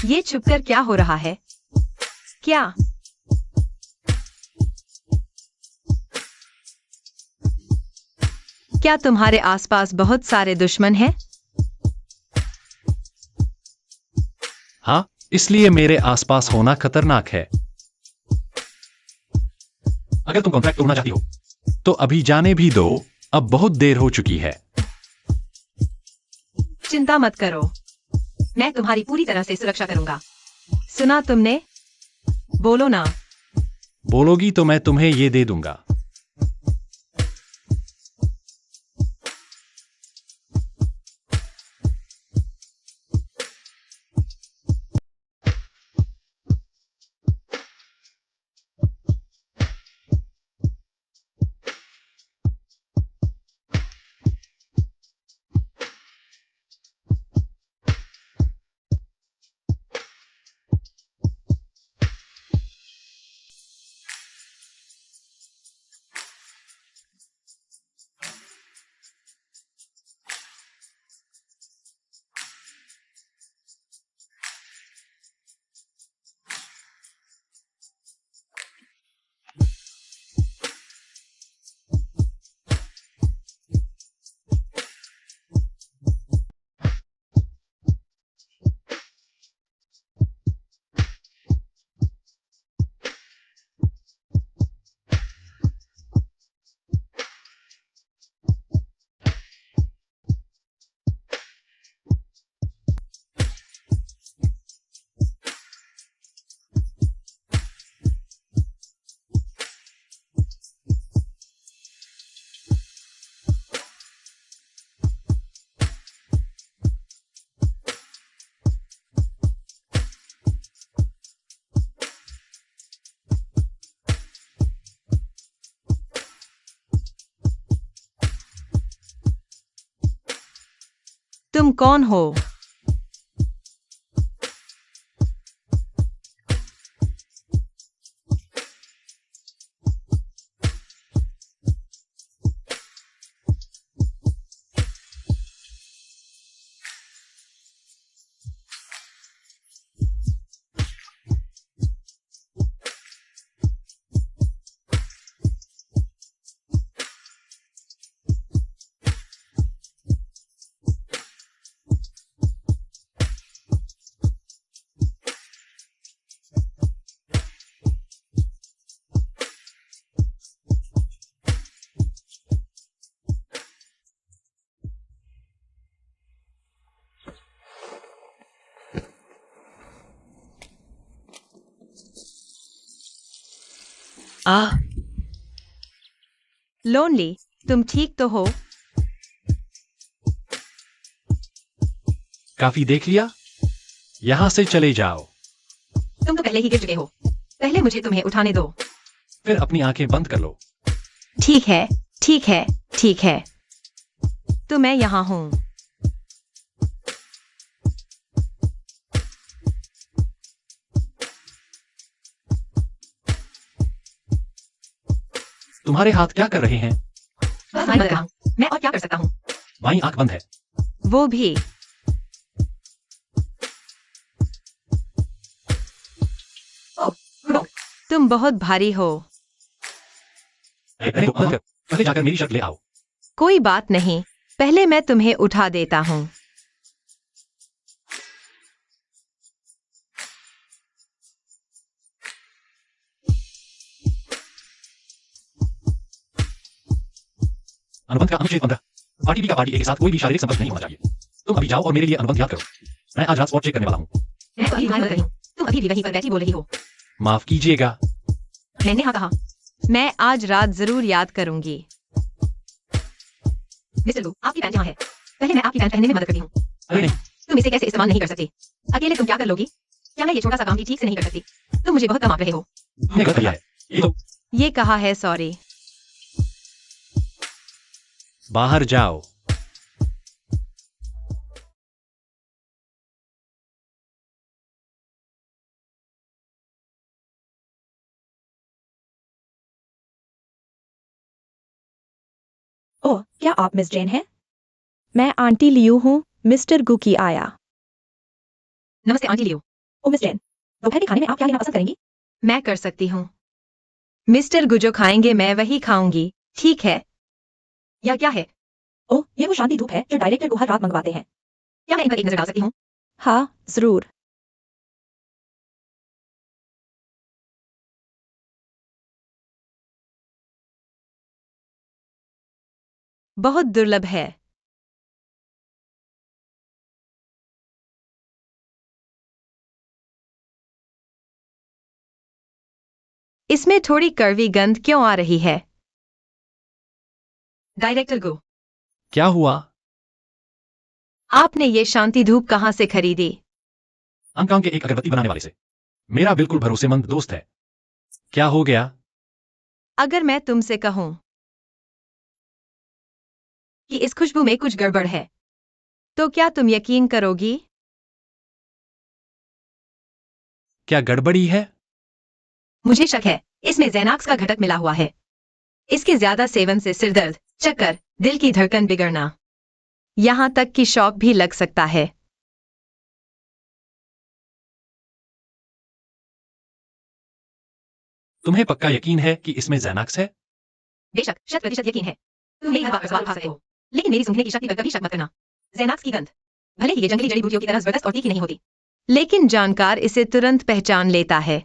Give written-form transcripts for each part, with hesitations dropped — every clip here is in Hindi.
ये छुपकर क्या हो रहा है? क्या? क्या तुम्हारे आसपास बहुत सारे दुश्मन हैं? हाँ, इसलिए मेरे आसपास होना खतरनाक है। अगर तुम कॉन्ट्रैक्ट तोड़ना चाहती हो तो अभी जाने भी दो, अब बहुत देर हो चुकी है। चिंता मत करो, मैं तुम्हारी पूरी तरह से सुरक्षा करूंगा। सुना तुमने? बोलो ना। बोलोगी तो मैं तुम्हें ये दे दूंगा। तुम कौन हो? आह, लोनली, तुम ठीक तो हो? काफी देख लिया, यहां से चले जाओ। तुम तो पहले ही गिर चुके हो। पहले मुझे तुम्हें उठाने दो। फिर अपनी आंखें बंद कर लो। ठीक है, ठीक है, ठीक है। तो मैं यहाँ हूँ। तुम्हारे हाथ क्या कर रहे हैं? मैं और क्या कर सकता हूँ? बाईं आंख बंद है। वो भी। तुम बहुत भारी हो। पहले जाकर मेरी शर्ट ले आओ। कोई बात नहीं, पहले मैं तुम्हें उठा देता हूँ। अनुबंध का अनुच्छेद 15। पार्टी बी का पार्टी ए के साथ कोई भी शारीरिक संपर्क नहीं होना चाहिए। तुम अभी जाओ और मेरे लिए अनुबंध याद करो। मैं आज रात स्पॉट चेक करने वाला हूँ। मैं तो अभी बाहर रही हूँ। तुम अभी भी वहीं पर बैठी बोल रही हो। माफ कीजिएगा। मैंने हाँ कहा। मैं आज रात जरूर याद करूंगी। मिस्टर लू, आपकी पैंट यहाँ है। पहले मैं आपकी पैंट पहनने में मदद करती हूँ। अरे नहीं, तुम इसे कैसे इस्तेमाल नहीं कर सकती? अकेले तुम क्या कर लोगी? क्या मैं ये छोटा सा काम भी ठीक से नहीं कर सकती? तुम मुझे बहुत कम आप रहे हो। तुमने गलत किया है। ये कहा है सॉरी। बाहर जाओ। ओह, क्या आप मिस जेन हैं? मैं आंटी लियू हूँ, मिस्टर गु की आया। नमस्ते आंटी लियो। ओ मिस जैन, दोपहर के खाने में आप क्या लेना पसंद करेंगी? मैं कर सकती हूँ। मिस्टर गु जो खाएंगे मैं वही खाऊंगी, ठीक है? या क्या है? ओह, ये वो शांति धूप है जो डायरेक्टर को हर रात मंगवाते हैं। क्या मैं इन पर एक नजर डाल सकती हूँ? हाँ, जरूर। बहुत दुर्लभ है। इसमें थोड़ी कड़वी गंध क्यों आ रही है? डायरेक्टर गु, क्या हुआ? आपने ये शांति धूप कहाँ से खरीदी? हांगकांग के एक अगरबत्ती बनाने वाले से। मेरा बिल्कुल भरोसेमंद दोस्त है। क्या हो गया? अगर मैं तुमसे कहूं कि इस खुशबू में कुछ गड़बड़ है, तो क्या तुम यकीन करोगी? क्या गड़बड़ी है? मुझे शक है, इसमें ज़ैनाक्स का घटक मिला हुआ है। इसके ज्यादा सेवन से सिरदर्द, चक्कर, दिल की धड़कन बिगड़ना, यहां तक कि शौक भी लग सकता है। तुम्हें पक्का यकीन है कि इसमें ज़ैनाक्स है? बेशक, 100% यकीन है। तुम मेरी हर बात पर सवाल उठा सकते हो, लेकिन मेरी सूंघने की शक्ति पर कभी शक मत करना। ज़ैनाक्स की गंध, भले ही ये जंगली जड़ी बूटियों की तरह जबरदस्त और तीखी नहीं होती, लेकिन जानकार इसे तुरंत पहचान लेता है।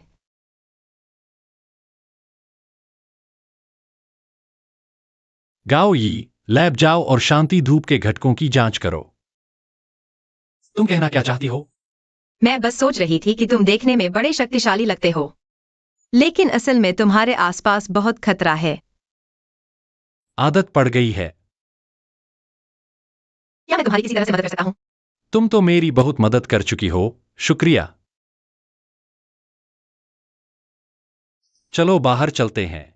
गाओ यी, लैब जाओ और शांति धूप के घटकों की जांच करो। तुम कहना क्या चाहती हो? मैं बस सोच रही थी कि तुम देखने में बड़े शक्तिशाली लगते हो, लेकिन असल में तुम्हारे आसपास बहुत खतरा है। आदत पड़ गई है। क्या मैं तुम्हारी किसी तरह से मदद कर सकता हूँ? तुम तो मेरी बहुत मदद कर चुकी हो, शुक्रिया। चलो बाहर चलते हैं।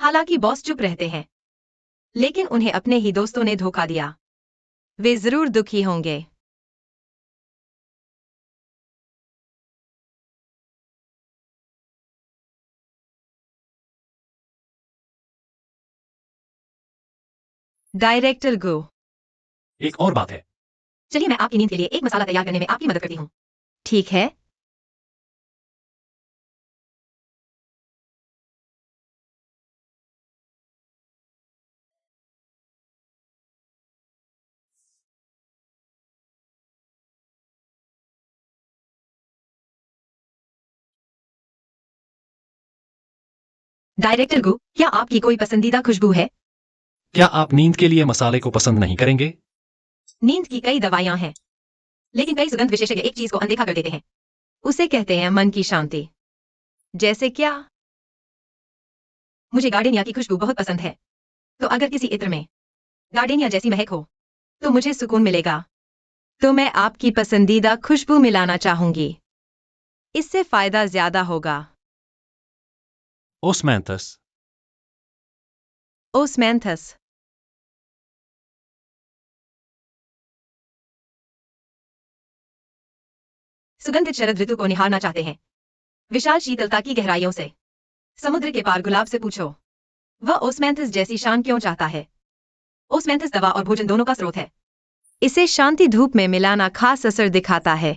हालांकि बॉस चुप रहते हैं, लेकिन उन्हें अपने ही दोस्तों ने धोखा दिया। वे जरूर दुखी होंगे। डायरेक्टर गो, एक और बात है। चलिए मैं आपकी नींद के लिए एक मसाला तैयार करने में आपकी मदद करती हूँ। ठीक है। डायरेक्टर गो, क्या आपकी कोई पसंदीदा खुशबू है? क्या आप नींद के लिए मसाले को पसंद नहीं करेंगे? नींद की कई दवाइयां हैं, लेकिन कई सुगंध विशेषज्ञ एक चीज को अनदेखा कर देते हैं। उसे कहते हैं मन की शांति। जैसे क्या? मुझे गार्डेनिया की खुशबू बहुत पसंद है। तो अगर किसी इत्र में गार्डेनिया जैसी महक हो, तो मुझे सुकून मिलेगा। तो मैं आपकी पसंदीदा खुशबू मिलाना चाहूंगी। इससे फायदा ज्यादा होगा। ओस्मैंथस। ओस्मैंथस। सुगंधित शरद ऋतु को निहारना चाहते हैं, विशाल शीतलता की गहराइयों से? समुद्र के पार गुलाब से पूछो, वह ओस्मैंथस जैसी शान क्यों चाहता है? ओस्मैंथस दवा और भोजन दोनों का स्रोत है। इसे शांति धूप में मिलाना खास असर दिखाता है।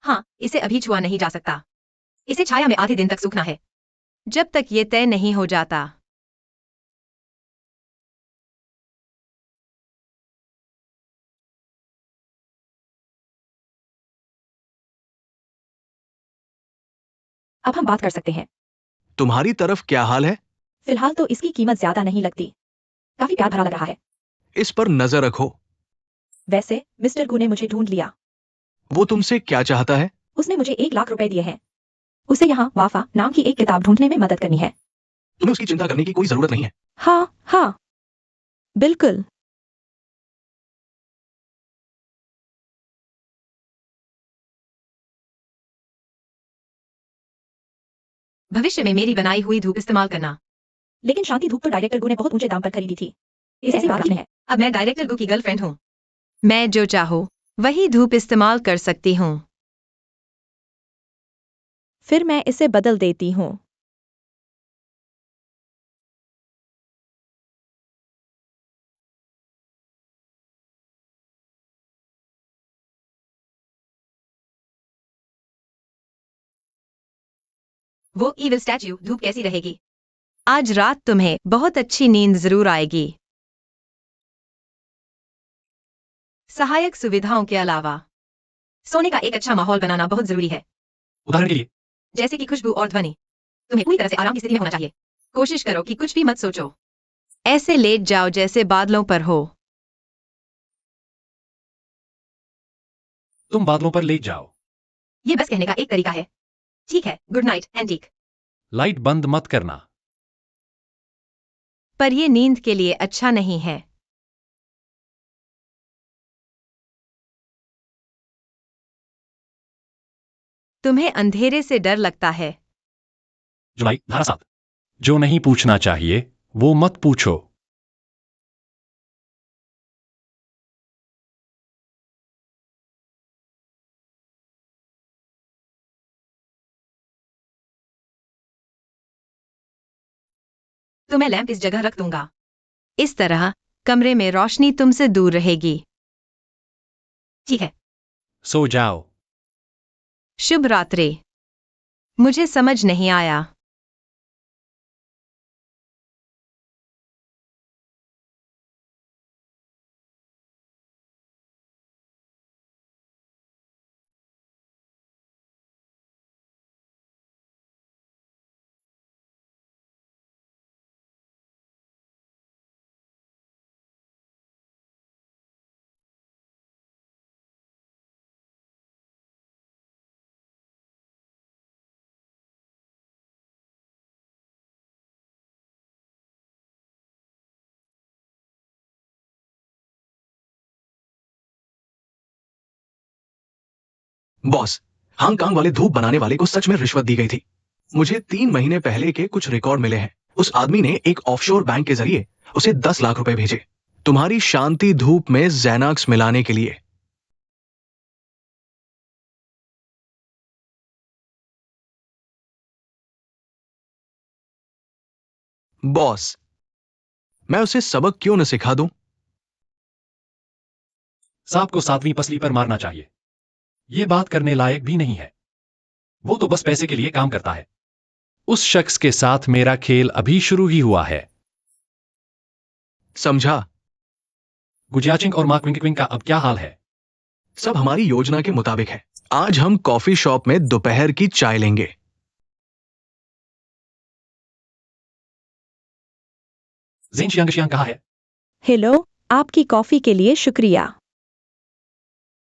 हाँ, इसे अभी छुआ नहीं जा सकता। इसे छाया में आधे दिन तक सूखना है, जब तक ये तय नहीं हो जाता। अब हम बात कर सकते हैं। तुम्हारी तरफ क्या हाल है? फिलहाल तो इसकी कीमत ज्यादा नहीं लगती। काफी प्यार भरा लग रहा है। इस पर नजर रखो। वैसे मिस्टर गू ने मुझे ढूंढ लिया। वो तुमसे क्या चाहता है? उसने मुझे 1 लाख रुपए दिए हैं। उसे यहाँ वाफा नाम की एक किताब ढूंढने में मदद करनी है। तुम्हें उसकी चिंता करने की कोई जरूरत नहीं है। हाँ हाँ, बिल्कुल। भविष्य में मेरी बनाई हुई धूप इस्तेमाल करना। लेकिन शांति धूप तो डायरेक्टर गू ने बहुत ऊंचे दाम पर खरीदी थी। इसे ऐसी बात नहीं है। अब मैं डायरेक्टर गू की गर्लफ्रेंड हूँ। मैं जो चाहूँ वही धूप इस्तेमाल कर सकती हूँ। फिर मैं इसे बदल देती हूँ। वो ईविल स्टैच्यू धूप कैसी रहेगी? आज रात तुम्हें बहुत अच्छी नींद जरूर आएगी। सहायक सुविधाओं के अलावा सोने का एक अच्छा माहौल बनाना बहुत जरूरी है। उदाहरण के लिए, जैसे कि खुशबू और ध्वनि। तुम्हें पूरी तरह से आराम की स्थिति में होना चाहिए। कोशिश करो कि कुछ भी मत सोचो। ऐसे लेट जाओ जैसे बादलों पर हो। तुम बादलों पर लेट जाओ। ये बस कहने का एक तरीका है। ठीक है, गुड नाइट एंटीक। लाइट बंद मत करना। पर ये नींद के लिए अच्छा नहीं है। तुम्हें अंधेरे से डर लगता है। जुलाई धारा 7। जो नहीं पूछना चाहिए वो मत पूछो। तो मैं लैंप इस जगह रख दूंगा। इस तरह कमरे में रोशनी तुमसे दूर रहेगी। ठीक है। सो जाओ। शुभ रात्रि। मुझे समझ नहीं आया। बॉस, हांगकांग वाले धूप बनाने वाले को सच में रिश्वत दी गई थी। मुझे 3 महीने पहले के कुछ रिकॉर्ड मिले हैं। उस आदमी ने एक ऑफशोर बैंक के जरिए उसे 10 लाख रुपए भेजे, तुम्हारी शांति धूप में जैनाक्स मिलाने के लिए। बॉस, मैं उसे सबक क्यों न सिखा दूं? सांप को 7वीं पसली पर मारना चाहिए। ये बात करने लायक भी नहीं है। वो तो बस पैसे के लिए काम करता है। उस शख्स के साथ मेरा खेल अभी शुरू ही हुआ है। समझा? गुजियाचिंग और मार्क विंकविंग का अब क्या हाल है? सब हमारी योजना के मुताबिक है। आज हम कॉफी शॉप में दोपहर की चाय लेंगे। जिन शियांग कहाँ है? हेलो, आपकी कॉफी के लिए शुक्रिया।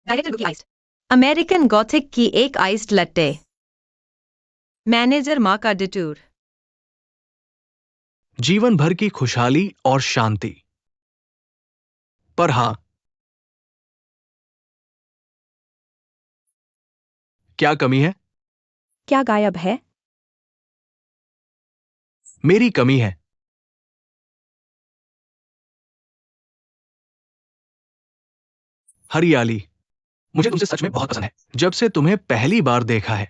डायरेक्टर की आइस्ड अमेरिकन गॉथिक की एक आइस्ड लट्टे। मैनेजर माँ का डिटूर। जीवन भर की खुशहाली और शांति। पर हां, क्या कमी है? क्या गायब है? मेरी कमी है। हरियाली। मुझे तुमसे सच में बहुत पसंद है, जब से तुम्हें पहली बार देखा है।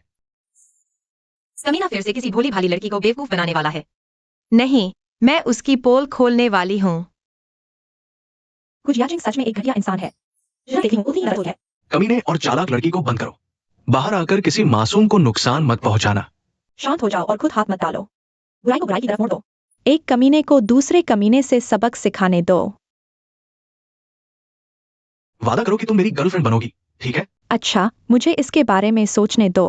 कमीना फिर से किसी भोली भाली लड़की को बेवकूफ बनाने वाला है। नहीं, मैं उसकी पोल खोलने वाली हूँ। गुजियाचिंग सच में एक घटिया इंसान है। जितना देखती हूँ उतनी ही गलत होती है। कमीने और चालाक लड़की को बंद करो। बाहर आकर किसी मासूम को नुकसान मत पहुंचाना। शांत हो जाओ और खुद हाथ मत डालो। बुराई को बुराई की तरफ मोड़ दो। एक कमीने को दूसरे कमीने से सबक सिखाने दो। वादा करो कि तुम मेरी गर्लफ्रेंड बनोगी, ठीक है? अच्छा, मुझे इसके बारे में सोचने दो।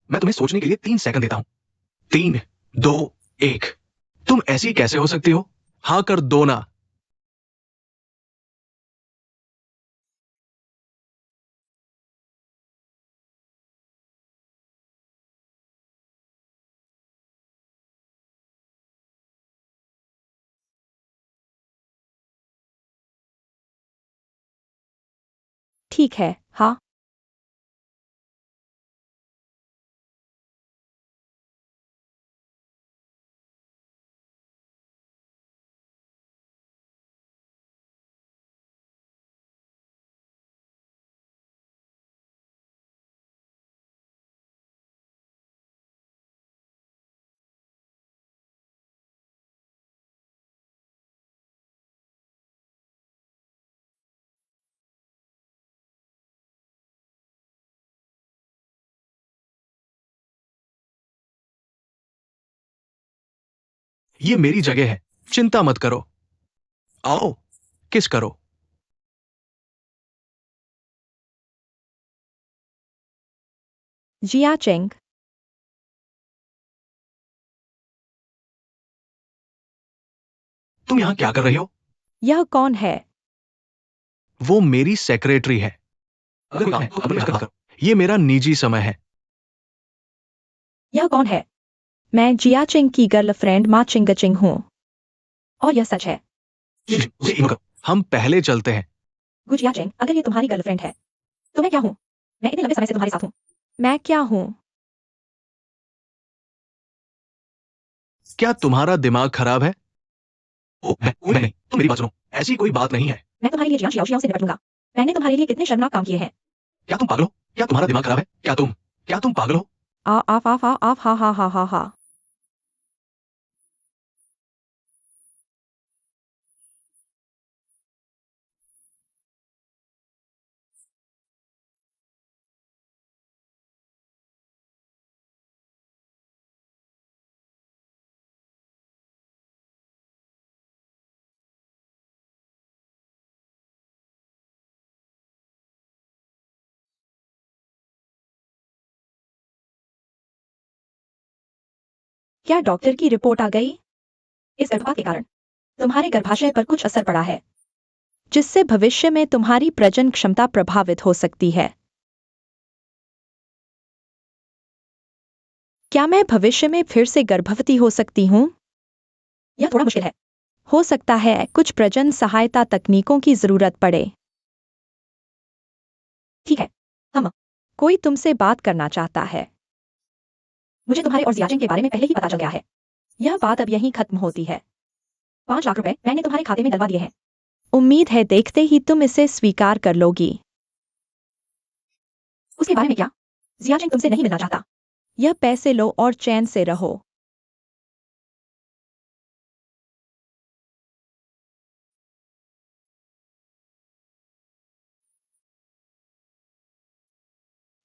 मैं तुम्हें सोचने के लिए 3 सेकंड देता हूं। 3, 2, 1। तुम ऐसी कैसे हो सकती हो? हाँ कर दो ना। ठीक है, हाँ। ये मेरी जगह है, चिंता मत करो। आओ, किस करो। जिया चेंग। तुम यहां क्या कर रही हो? यह कौन है? वो मेरी सेक्रेटरी है। अगर कोई काम है तो अपने से बात करो। ये मेरा निजी समय है। यह कौन है? मैं जिया चिंग की गर्लफ्रेंड मा चिंगचिंग हूँ। और यह सच है। उसे इग्नोर करो। हम पहले चलते हैं। गुजिया चेंग, अगर ये तुम्हारी गर्लफ्रेंड है तो मैं क्या हूँ? मैं इतने लंबे समय से तुम्हारे साथ हूँ। मैं क्या हूँ? क्या तुम्हारा दिमाग खराब है? मैं नहीं, तुम मेरी बात सुनो। ऐसी कोई बात नहीं है। मैं तुम्हारे लिए जियान शियाओ से निपट लूंगा। मैंने तुम्हारे लिए कितने शर्मनाक काम किए हैं। क्या तुम पागल हो? क्या तुम्हारा दिमाग खराब है? क्या तुम पागल हो? आ आफ आफ आफ आफ हा हा हा हा हा। क्या डॉक्टर की रिपोर्ट आ गई? इस गर्भपात के कारण तुम्हारे गर्भाशय पर कुछ असर पड़ा है। जिससे भविष्य में तुम्हारी प्रजनन क्षमता प्रभावित हो सकती है। क्या मैं भविष्य में फिर से गर्भवती हो सकती हूँ? यह थोड़ा मुश्किल है। हो सकता है कुछ प्रजनन सहायता तकनीकों की जरूरत पड़े। ठीक है, हम कोई तुमसे बात करना चाहता है। मुझे तुम्हारे और जियाचिंग के बारे में पहले ही पता चल गया है। यह बात अब यहीं खत्म होती है। 5 लाख रुपए मैंने तुम्हारे खाते में डलवा दिए हैं। उम्मीद है देखते ही तुम इसे स्वीकार कर लोगी। उसके बारे में क्या? जियाचिंग तुमसे नहीं मिलना चाहता। यह पैसे लो और चैन से रहो।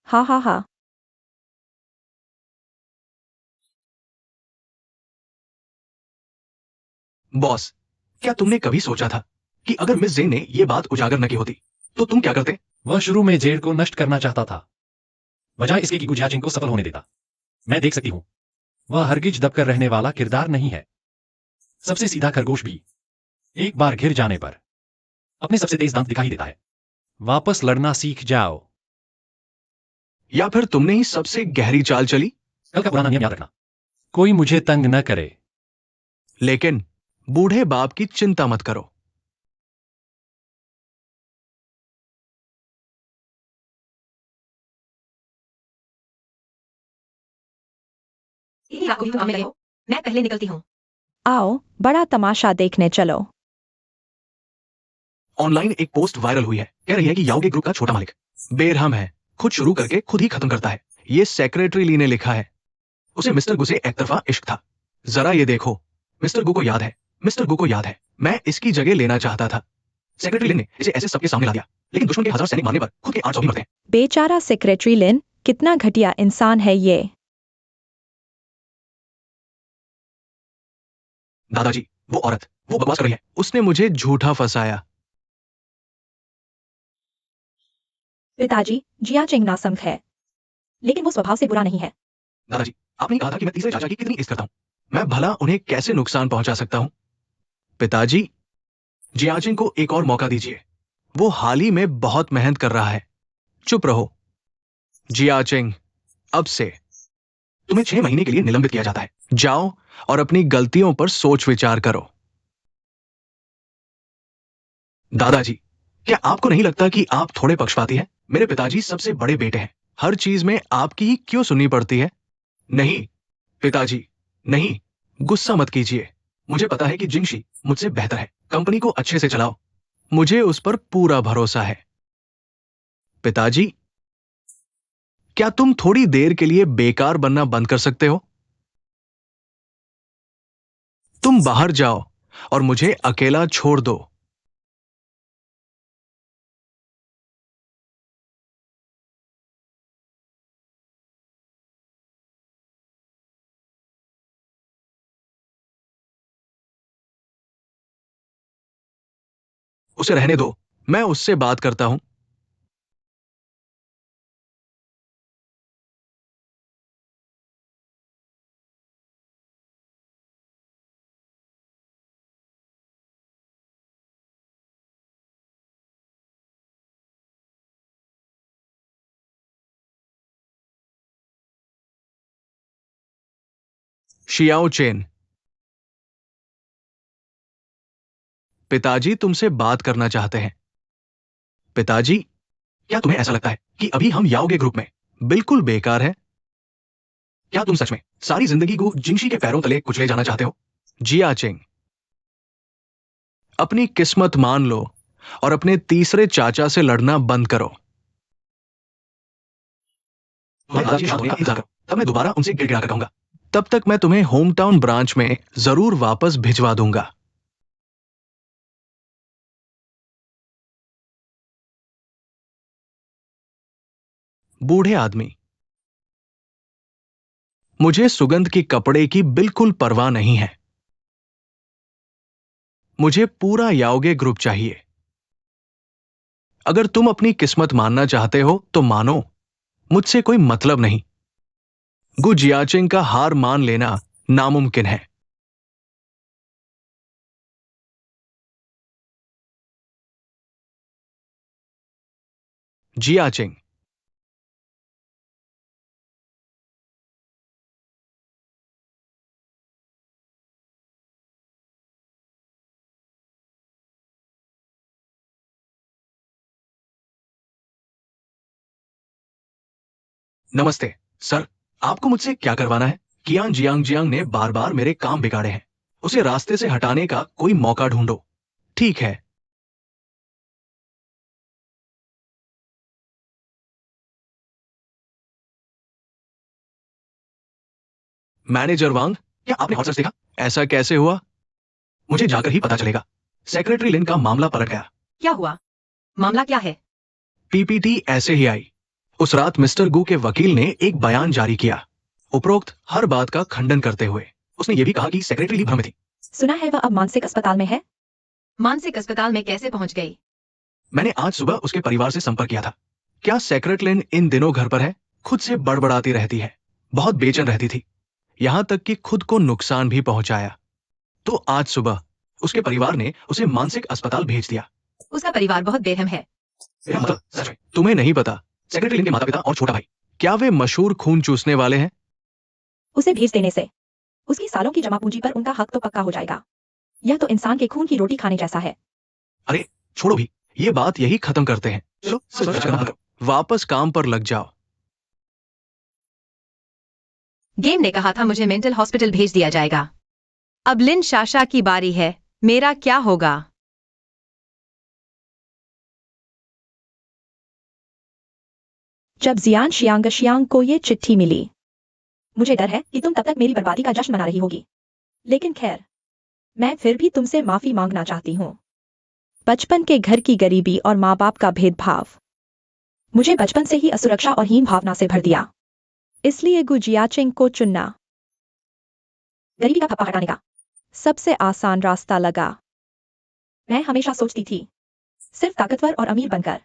哈哈哈。बॉस, क्या तुमने कभी सोचा था कि अगर मिस जेन ने ये बात उजागर न की होती तो तुम क्या करते? वह शुरू में जेड को नष्ट करना चाहता था, बजाय इसके कि गुजियाचिंग को सफल होने देता। मैं देख सकती हूं, वह हरगिज दबकर रहने वाला किरदार नहीं है। सबसे सीधा खरगोश भी एक बार घिर जाने पर अपने सबसे तेज दांत दिखाई देता है। वापस लड़ना सीख जाओ। या फिर तुमने ही सबसे गहरी चाल चली? कल का पुराना नियम याद रखना, कोई मुझे तंग न करे। लेकिन बूढ़े बाप की चिंता मत करो। इतनी रात को भी तुम काम में लगे हो? मैं पहले निकलती हूँ। आओ, बड़ा तमाशा देखने चलो। ऑनलाइन एक पोस्ट वायरल हुई है, कह रही है कि याओगे ग्रुप का छोटा मालिक बेरहम है, खुद शुरू करके खुद ही खत्म करता है। ये सेक्रेटरी ली ने लिखा है। उसे मिस्टर गु से एक तरफा इश्क था। जरा ये देखो, मिस्टर गु को याद है, मिस्टर गु को याद है। मैं इसकी जगह लेना चाहता था। सेक्रेटरी लिन ने इसे ऐसे सबके सामने ला दिया, लेकिन दुश्मन के 1000 सैनिक मारने पर खुद के 800 भी मरते हैं। बेचारा सेक्रेटरी लिन, कितना घटिया इंसान है ये। दादाजी, वो औरत, वो बकवास कर रही है। उसने मुझे झूठा फंसाया। पिताजी, जियाचिंग नासमख है, लेकिन वो स्वभाव से बुरा नहीं है। दादाजी, आपने कहा था कि मैं तीसरे चाचा की कितनी इज्जत करता हूं। मैं भला उन्हें कैसे नुकसान पहुंचा सकता हूं? पिताजी, जियाचिंग को एक और मौका दीजिए। वो हाल ही में बहुत मेहनत कर रहा है। चुप रहो। जियाचिंग, अब से तुम्हें 6 महीने के लिए निलंबित किया जाता है। जाओ और अपनी गलतियों पर सोच विचार करो। दादाजी, क्या आपको नहीं लगता कि आप थोड़े पक्षपाती हैं? मेरे पिताजी सबसे बड़े बेटे हैं। हर चीज में आपकी ही क्यों सुननी पड़ती है? नहीं पिताजी, नहीं। गुस्सा मत कीजिए। मुझे पता है कि जिंगशी मुझसे बेहतर है। कंपनी को अच्छे से चलाओ। मुझे उस पर पूरा भरोसा है। पिताजी, क्या तुम थोड़ी देर के लिए बेकार बनना बंद कर सकते हो? तुम बाहर जाओ और मुझे अकेला छोड़ दो। उसे रहने दो, मैं उससे बात करता हूं। शियाओ चेन, पिताजी तुमसे बात करना चाहते हैं। पिताजी, क्या तुम्हें ऐसा लगता है कि अभी हम याओगे ग्रुप में बिल्कुल बेकार है? क्या तुम सच में सारी जिंदगी को जिंगशी के पैरों तले कुचले जाना चाहते हो? जिया चेंग, अपनी किस्मत मान लो और अपने तीसरे चाचा से लड़ना बंद करो। मैं दादाजी शांत होने का इंतजार करो, तब मैं दोबारा उनसे गिड़गिड़ा कर कहूंगा। तब तक मैं तुम्हें होम टाउन ब्रांच में जरूर वापस भिजवा दूंगा। बूढ़े आदमी, मुझे सुगंध की कपड़े की बिल्कुल परवाह नहीं है। मुझे पूरा याओगे ग्रुप चाहिए। अगर तुम अपनी किस्मत मानना चाहते हो तो मानो, मुझसे कोई मतलब नहीं। गु जियाचिंग का हार मान लेना नामुमकिन है। जियाचिंग, नमस्ते सर। आपको मुझसे क्या करवाना है? कियान जियांग जियांग ने बार बार मेरे काम बिगाड़े हैं। उसे रास्ते से हटाने का कोई मौका ढूंढो। ठीक है। मैनेजर वांग, क्या आपने हॉट सर्च देखा? ऐसा कैसे हुआ? मुझे जाकर ही पता चलेगा। सेक्रेटरी लिन का मामला पलट गया। क्या हुआ? मामला क्या है? पीपीटी ऐसे ही आई। उस रात मिस्टर गू के वकील ने एक बयान जारी किया, उपरोक्त हर बात का खंडन करते हुए। उसने यह भी कहा कि सेक्रेटरी ली भ्रम में थी। सुना है वह अब मानसिक अस्पताल में है। मानसिक अस्पताल में कैसे पहुंच गई? मैंने आज सुबह उसके परिवार से संपर्क किया था। क्या सेक्रेटरी लिन इन दिनों घर पर है? खुद से बड़बड़ाती रहती है, बहुत बेचैन रहती थी, यहां तक कि खुद को नुकसान भी पहुंचाया। तो आज सुबह उसके परिवार ने उसे मानसिक अस्पताल भेज दिया। उसका परिवार बहुत बेरहम है। मेरा मतलब सच में तुम्हें नहीं पता, सेक्रेटरी लिन के माता पिता और छोटा भाई, क्या वे मशहूर खून चूसने वाले हैं? उसे भेज देने से उसकी सालों की जमा पूंजी पर उनका हक तो पक्का हो जाएगा। यह तो इंसान के खून की रोटी खाने जैसा है। अरे छोड़ो भी, ये बात यही खत्म करते हैं। चलो सर्च करना करो, वापस काम पर लग जाओ। गेम ने कहा था मुझे मेंटल हॉस्पिटल भेज दिया जाएगा। अब लिन शाशा की बारी है, मेरा क्या होगा? जब जियान शियांग को ये चिट्ठी मिली, मुझे डर है कि तुम तब तक मेरी बर्बादी का जश्न मना रही होगी। लेकिन खैर, मैं फिर भी तुमसे माफी मांगना चाहती हूँ। बचपन के घर की गरीबी और माँ बाप का भेदभाव। मुझे बचपन से ही असुरक्षा और हीन भावना से भर दिया। इसलिए गु जियाचिंग को चुनना गरीबी का थप्पा हटाने का सबसे आसान रास्ता लगा। मैं हमेशा सोचती थी, सिर्फ ताकतवर और अमीर बनकर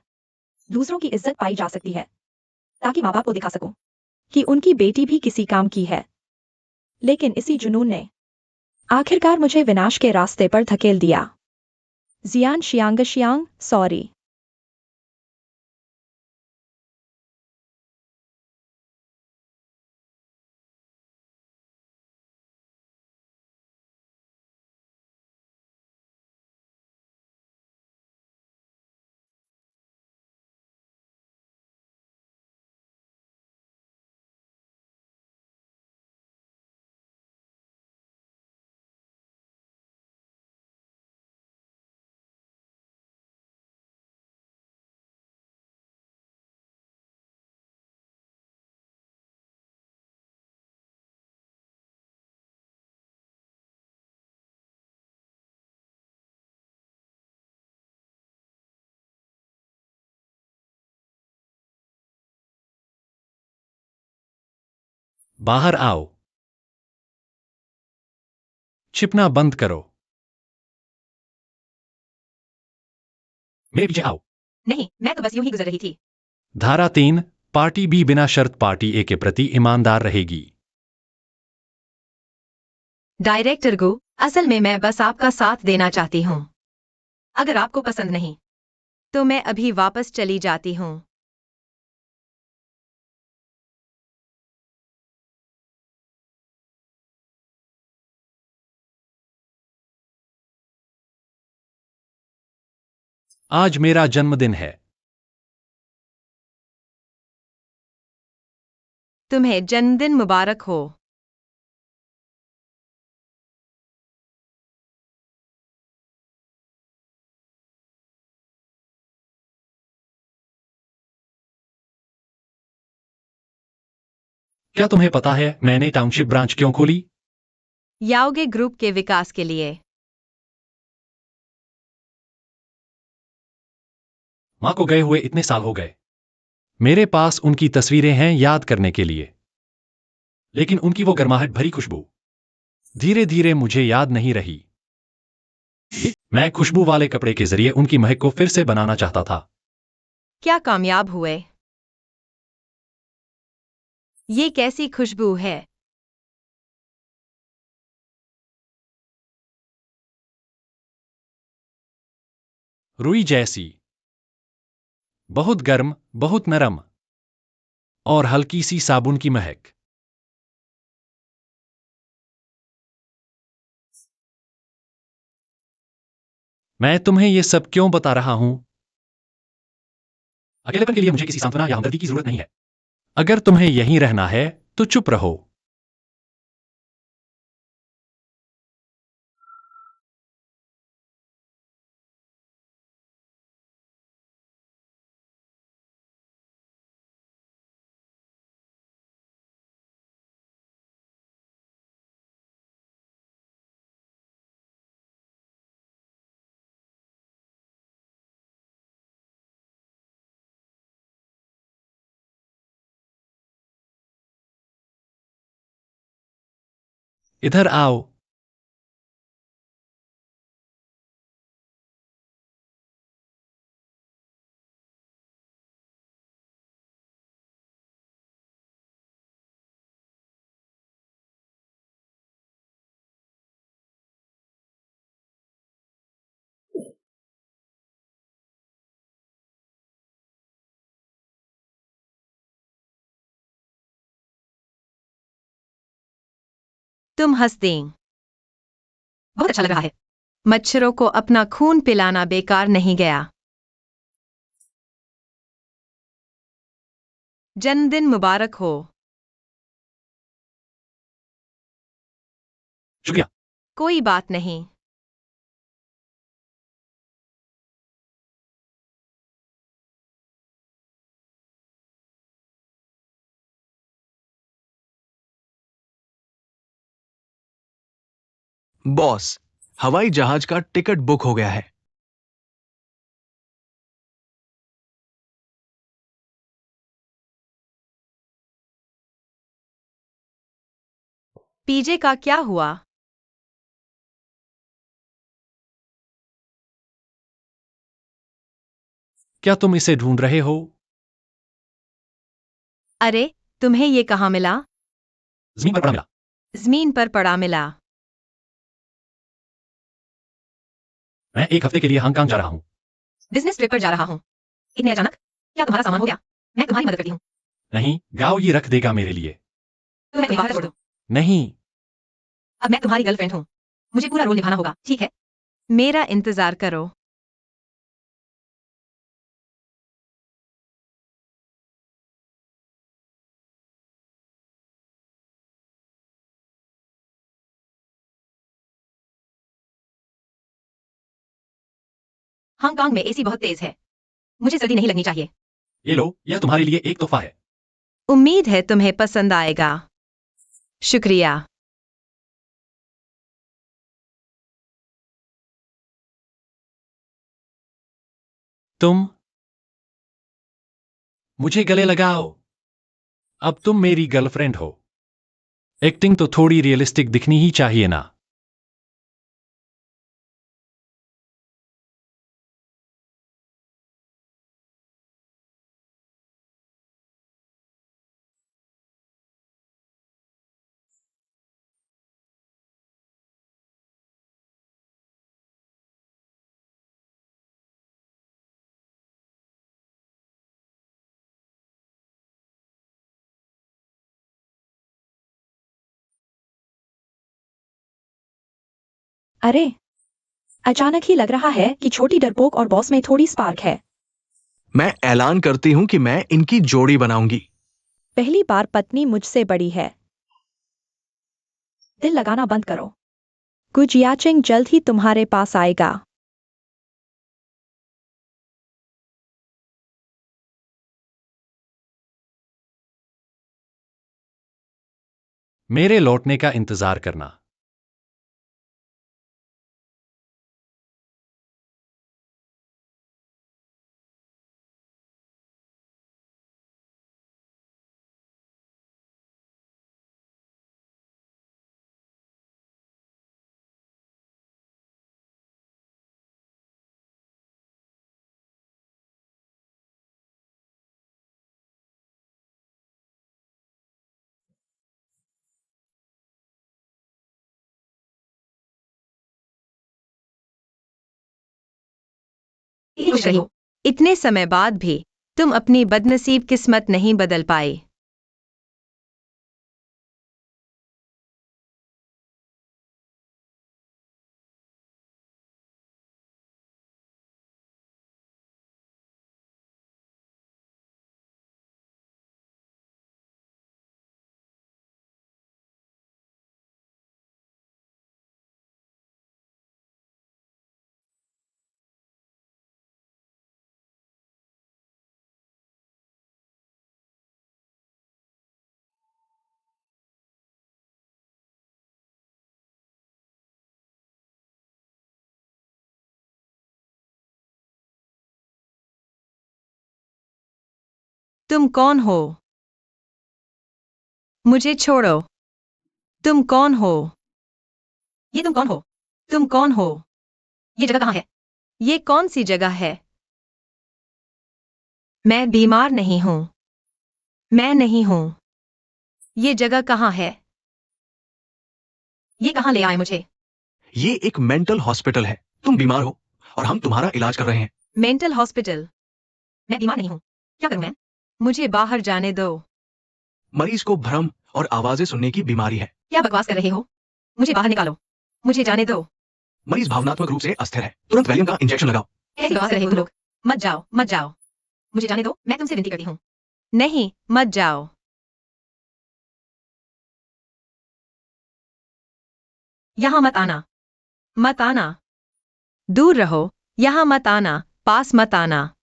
दूसरों की इज्जत पाई जा सकती है, ताकि माँ बाप को दिखा सकूं कि उनकी बेटी भी किसी काम की है। लेकिन इसी जुनून ने आखिरकार मुझे विनाश के रास्ते पर धकेल दिया। जियान शियांग सॉरी। बाहर आओ। छिपना बंद करो। मेरे पीछे आओ। नहीं, मैं तो बस यूं ही गुजर रही थी। धारा 3, पार्टी बी बिना शर्त पार्टी ए के प्रति ईमानदार रहेगी। डायरेक्टर गो, असल में मैं बस आपका साथ देना चाहती हूँ। अगर आपको पसंद नहीं तो मैं अभी वापस चली जाती हूँ। आज मेरा जन्मदिन है। तुम्हें जन्मदिन मुबारक हो। क्या तुम्हें पता है मैंने टाउनशिप ब्रांच क्यों खोली? याओगे ग्रुप के विकास के लिए। मां को गए हुए इतने साल हो गए। मेरे पास उनकी तस्वीरें हैं याद करने के लिए, लेकिन उनकी वो गर्माहट भरी खुशबू धीरे धीरे मुझे याद नहीं रही। मैं खुशबू वाले कपड़े के जरिए उनकी महक को फिर से बनाना चाहता था। क्या कामयाब हुए? ये कैसी खुशबू है? रुई जैसी, बहुत गर्म, बहुत नरम और हल्की सी साबुन की महक। मैं तुम्हें यह सब क्यों बता रहा हूं? अकेलेपन के लिए मुझे किसी सांत्वना या हमदर्दी की जरूरत नहीं है। अगर तुम्हें यहीं रहना है तो चुप रहो। इधर आओ। तुम हंस दें। बहुत अच्छा लग रहा है। मच्छरों को अपना खून पिलाना बेकार नहीं गया। जन्मदिन मुबारक हो। शुक्रिया। कोई बात नहीं। बॉस, हवाई जहाज का टिकट बुक हो गया है। पीजे का क्या हुआ? क्या तुम इसे ढूंढ रहे हो? अरे, तुम्हें ये कहाँ मिला? जमीन पर पड़ा मिला। जमीन पर पड़ा मिला। मैं एक हफ्ते के लिए हांगकांग जा रहा हूँ। बिजनेस ट्रिप पर जा रहा हूँ। इतने अचानक? क्या तुम्हारा सामान हो गया? मैं तुम्हारी मदद करती हूँ। नहीं, गाओ ये रख देगा मेरे लिए। तो मैं तुम्हें बाहर छोड़ दूँ? नहीं। अब मैं तुम्हारी गर्लफ्रेंड हूँ। मुझे पूरा रोल निभाना होगा, ठीक है? मेरा इंतजार करो। हांगकांग में एसी बहुत तेज है। मुझे सर्दी नहीं लगनी चाहिए। ये लो, यह तुम्हारे लिए एक तोहफा है। उम्मीद है तुम्हें पसंद आएगा। शुक्रिया। तुम मुझे गले लगाओ। अब तुम मेरी गर्लफ्रेंड हो। एक्टिंग तो थोड़ी रियलिस्टिक दिखनी ही चाहिए ना। अरे, अचानक ही लग रहा है कि छोटी डरपोक और बॉस में थोड़ी स्पार्क है। मैं ऐलान करती हूँ कि मैं इनकी जोड़ी बनाऊंगी। पहली बार पत्नी मुझसे बड़ी है। दिल लगाना बंद करो। गुजियाचिंग जल्द ही तुम्हारे पास आएगा। मेरे लौटने का इंतजार करना। खुश रहो। इतने समय बाद भी तुम अपनी बदनसीब किस्मत नहीं बदल पाए। तुम कौन हो? मुझे छोड़ो। तुम कौन हो? ये तुम कौन हो? तुम कौन हो? ये जगह कहाँ है? ये कौन सी जगह है? मैं बीमार नहीं हूँ। मैं नहीं हूँ। ये जगह कहाँ है? ये कहाँ ले आए मुझे? ये एक मेंटल हॉस्पिटल है। तुम बीमार हो और हम तुम्हारा इलाज कर रहे हैं। Mental hospital? मैं बीमार नहीं हूँ। क्या करूँ मैं? मुझे बाहर जाने दो। मरीज को भ्रम और आवाजें सुनने की बीमारी है। क्या बकवास कर रहे हो? मुझे बाहर निकालो। मुझे जाने दो। मरीज भावनात्मक रूप से अस्थिर है। तुरंत वैलियम का इंजेक्शन लगाओ। कैसी बकवास कर रहे हो तुम लोग? मत जाओ, मत जाओ। मुझे जाने दो, मैं तुमसे विनती करती हूँ। नहीं, मत जाओ। यहाँ मत आना। मत आना। दूर रहो। यहाँ मत आना। पास मत आना।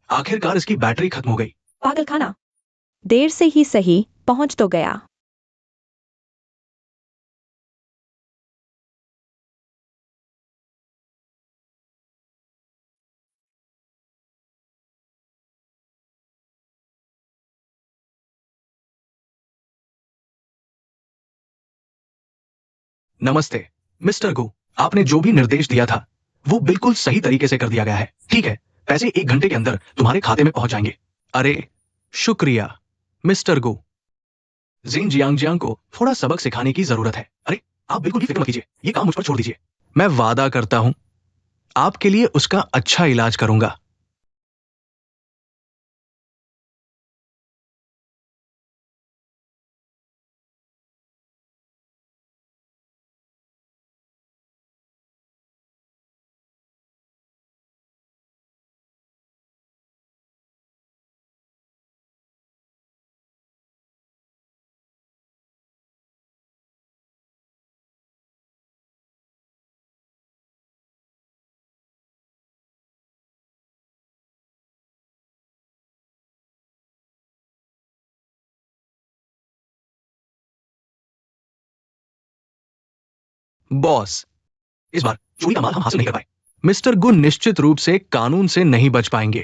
आखिरकार इसकी बैटरी खत्म हो गई। पागल खाना। देर से ही सही, पहुंच तो गया। नमस्ते मिस्टर गो, आपने जो भी निर्देश दिया था वो बिल्कुल सही तरीके से कर दिया गया है। ठीक है, पैसे 1 घंटे के अंदर तुम्हारे खाते में पहुंच जाएंगे। अरे शुक्रिया मिस्टर गो। जिन जियांग को थोड़ा सबक सिखाने की जरूरत है। अरे आप बिल्कुल भी फिक्र मत कीजिए, ये काम मुझ पर छोड़ दीजिए। मैं वादा करता हूं आपके लिए उसका अच्छा इलाज करूंगा। बॉस, इस बार चोरी का माल हम हासिल नहीं कर पाए। मिस्टर गुन निश्चित रूप से कानून से नहीं बच पाएंगे।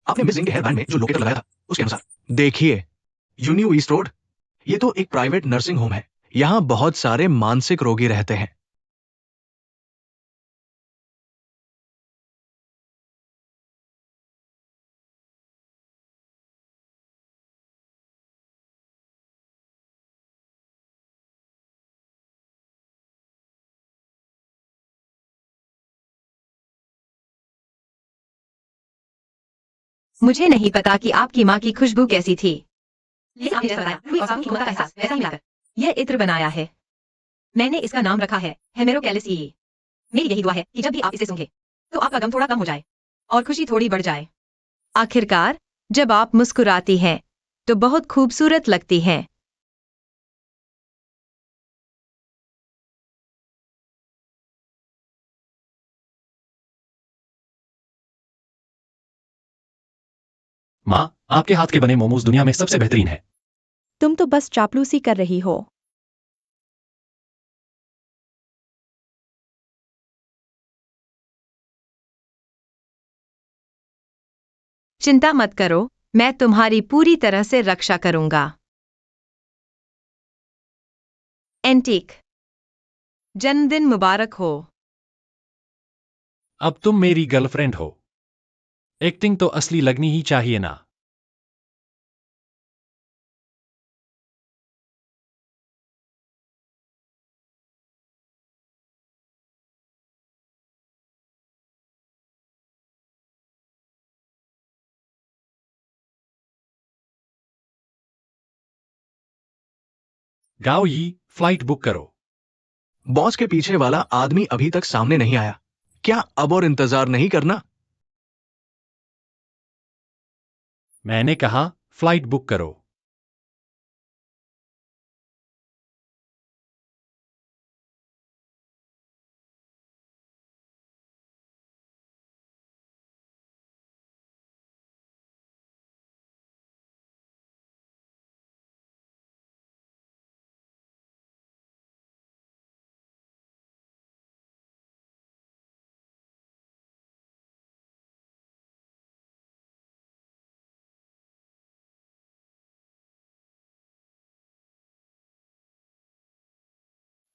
आपने मिस जिंग के हेयर बैंड में जो लोकेटर लगाया था उसके अनुसार। देखिए यूनिव ईस्ट रोड, ये तो एक प्राइवेट नर्सिंग होम है। यहां बहुत सारे मानसिक रोगी रहते हैं। मुझे नहीं पता कि आपकी माँ की खुशबू कैसी थी, लेकिन आपने जैसा बताया, रुई और साबुन की गुणवत्ता का एहसास वैसा ही मिलाकर यह इत्र बनाया है। मैंने इसका नाम रखा है हेमेरोकैलिसी। मेरी यही दुआ है कि जब भी आप इसे सूंघें तो आपका गम थोड़ा कम हो जाए और खुशी थोड़ी बढ़ जाए। आखिरकार जब आप मुस्कुराती हैं तो बहुत खूबसूरत लगती हैं। माँ, आपके हाथ के बने मोमोज दुनिया में सबसे बेहतरीन है। तुम तो बस चापलूसी कर रही हो। चिंता मत करो, मैं तुम्हारी पूरी तरह से रक्षा करूंगा। एंटीक, जन्मदिन मुबारक हो। अब तुम मेरी गर्लफ्रेंड हो। एक्टिंग तो असली लगनी ही चाहिए ना। गाओ यी, फ्लाइट बुक करो। बॉस के पीछे वाला आदमी अभी तक सामने नहीं आया। क्या अब और इंतजार नहीं करना? मैंने कहा फ्लाइट बुक करो।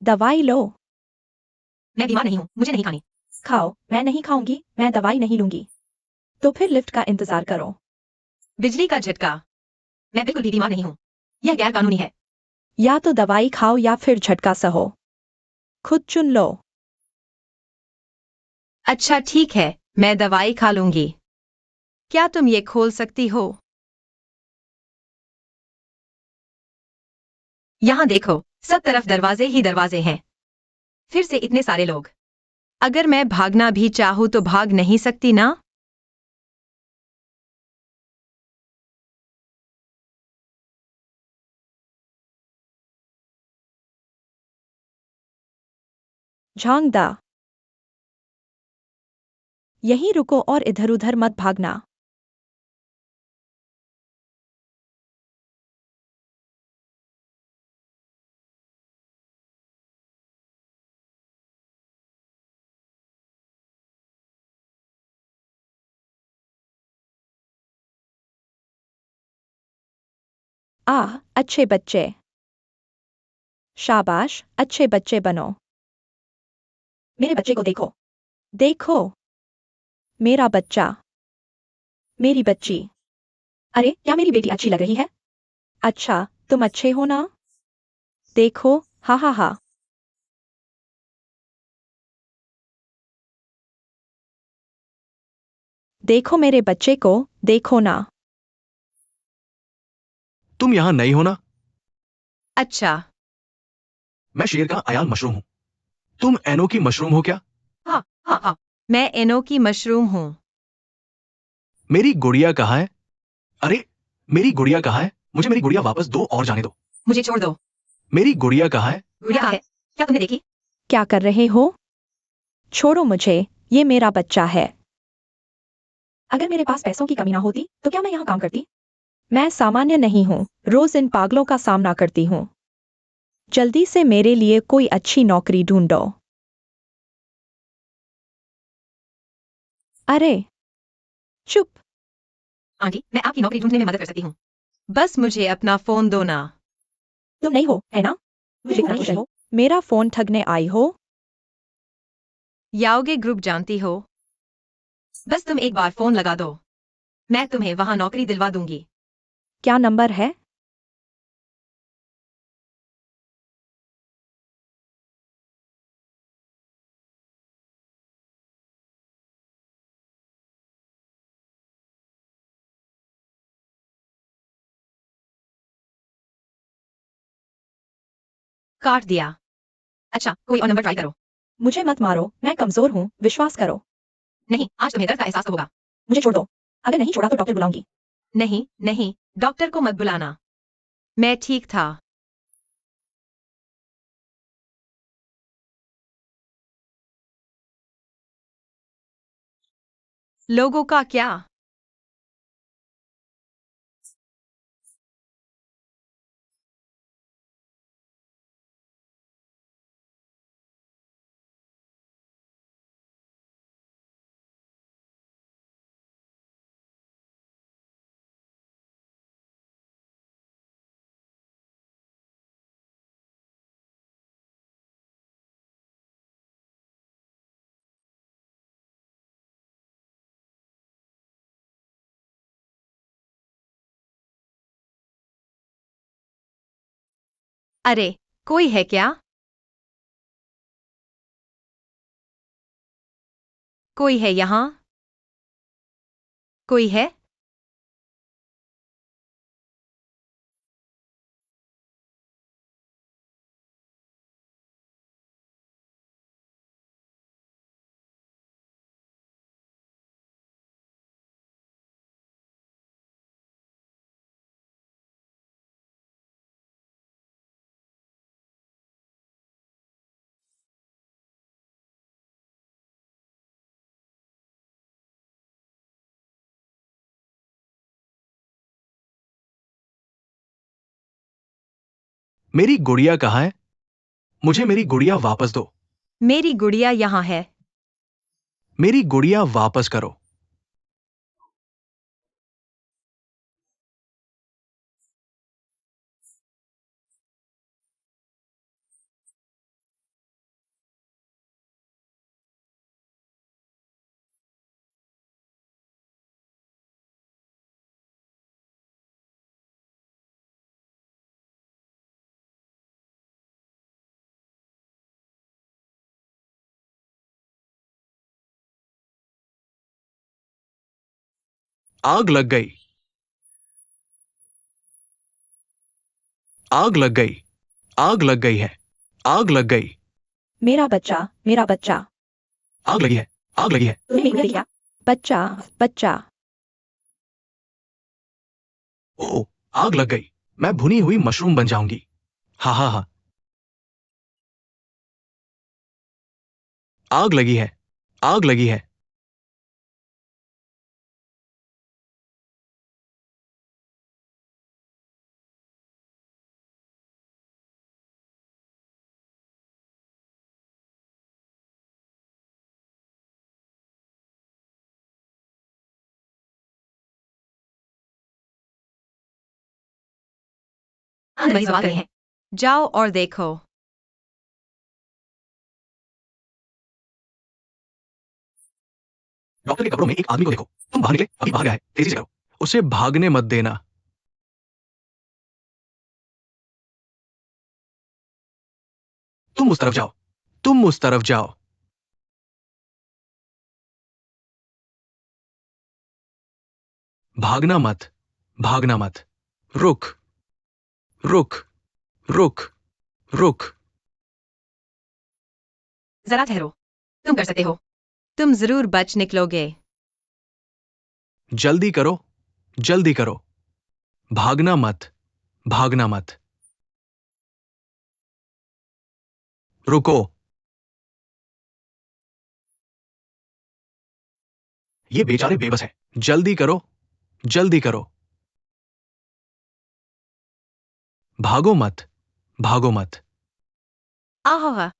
दवाई लो। मैं बीमार नहीं हूँ, मुझे नहीं खानी। खाओ। मैं नहीं खाऊंगी, मैं दवाई नहीं लूंगी। तो फिर लिफ्ट का इंतजार करो। बिजली का झटका। मैं बिल्कुल भी बीमार नहीं हूँ, यह गैर कानूनी है। या तो दवाई खाओ या फिर झटका सहो। खुद चुन लो। अच्छा ठीक है, मैं दवाई खा लूंगी। क्या तुम ये खोल सकती हो? यहाँ देखो, सब तरफ दरवाजे ही दरवाजे हैं। फिर से इतने सारे लोग। अगर मैं भागना भी चाहूँ तो भाग नहीं सकती ना? झांगदा। यहीं रुको और इधर उधर मत भागना। आह, अच्छे बच्चे। शाबाश, अच्छे बच्चे बनो। मेरे बच्चे को देखो। देखो। मेरा बच्चा। मेरी बच्ची। अरे, क्या मेरी बेटी अच्छी लग रही है? अच्छा, तुम अच्छे हो ना? देखो, हा हा हा। देखो मेरे बच्चे को, देखो ना। तुम यहां नई हो ना? अच्छा। मैं शेर का अयाल मशरूम हूं। तुम एनोकी मशरूम हो क्या? हाँ हाँ हाँ, मैं एनोकी मशरूम हूँ। मेरी गुड़िया कहाँ है? अरे, मेरी गुड़िया कहाँ है? मुझे मेरी गुड़िया वापस दो और जाने दो। मुझे छोड़ दो। मेरी गुड़िया कहाँ है? गुड़िया कहाँ है? क्या तुमने देखी? क्या कर रहे हो? छोड़ो मुझे, ये मेरा बच्चा है। अगर मेरे पास पैसों की कमी ना होती, तो क्या मैं यहाँ काम करती? मैं सामान्य नहीं हूँ, रोज इन पागलों का सामना करती हूँ। जल्दी से मेरे लिए कोई अच्छी नौकरी ढूंढो। अरे, चुप। आंटी, मैं आपकी नौकरी ढूंढने में मदद कर सकती हूँ। बस मुझे अपना फोन दो ना। तुम नहीं हो, है ना? मुझे नहीं खुश हो। मेरा फोन ठगने आई हो? याओगे ग्रुप जानती हो? बस तुम एक बार फोन लगा दो, मैं तुम्हें वहां नौकरी दिलवा दूंगी। क्या नंबर है? काट दिया। अच्छा, कोई और नंबर ट्राई करो। मुझे मत मारो, मैं कमजोर हूँ, विश्वास करो। नहीं, आज तुम्हें दर्द का एहसास तो होगा। मुझे छोड़ दो। अगर नहीं छोड़ा तो डॉक्टर बुलाऊंगी। नहीं नहीं, डॉक्टर को मत बुलाना। मैं ठीक था। लोगों का क्या? अरे, कोई है क्या? कोई है यहाँ? कोई है? मेरी गुड़िया कहाँ है? मुझे मेरी गुड़िया वापस दो। मेरी गुड़िया यहाँ है। मेरी गुड़िया वापस करो। आग लग गई। आग लग गई। आग लग गई है। आग लग गई। मेरा बच्चा, मेरा बच्चा। आग लगी है। आग लगी है। तुमने मेरी गुड़िया देखा? बच्चा, बच्चा। ओह, आग लग गई। मैं भुनी हुई मशरूम बन जाऊंगी। हा हा हा। आग लगी है। आग लगी है। हाँ, वही सवाल करे हैं। जाओ और देखो। डॉक्टर के कपड़ों में एक आदमी को देखो। तुम बाहर निकले, अभी बाहर गया है, तेजी से करो। उसे भागने मत देना। तुम उस तरफ जाओ, तुम उस तरफ जाओ। भागना मत, भागना मत। रुक, रुक, रुक, रुक। जरा ठहरो, तुम कर सकते हो, तुम जरूर बच निकलोगे। जल्दी करो, जल्दी करो। भागना मत, भागना मत। रुको। ये बेचारे बेबस है। जल्दी करो, जल्दी करो। भागो मत, भागो मत। आहा,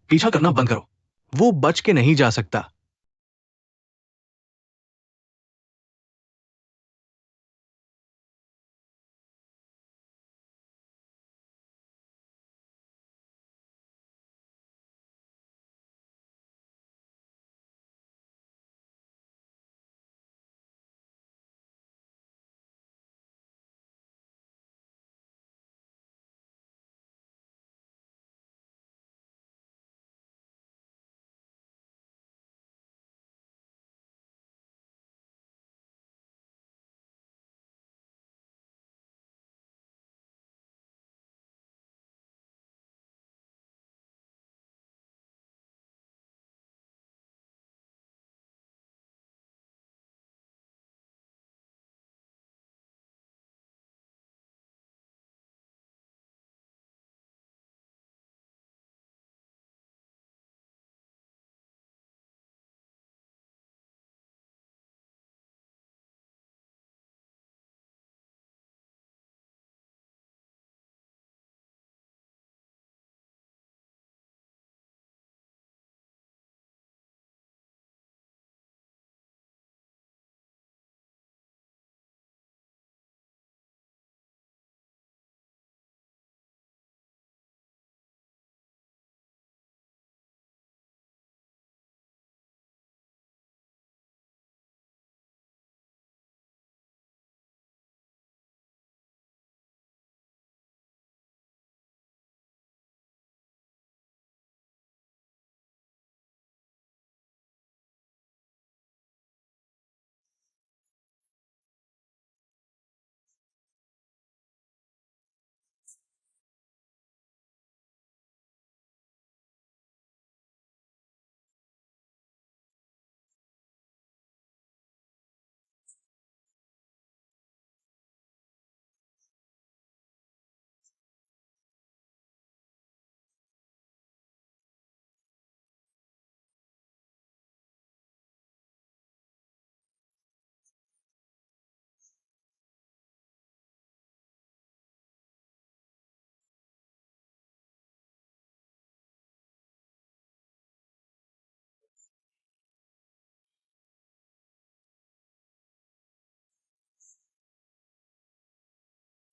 पीछा करना बंद करो। वो बच के नहीं जा सकता।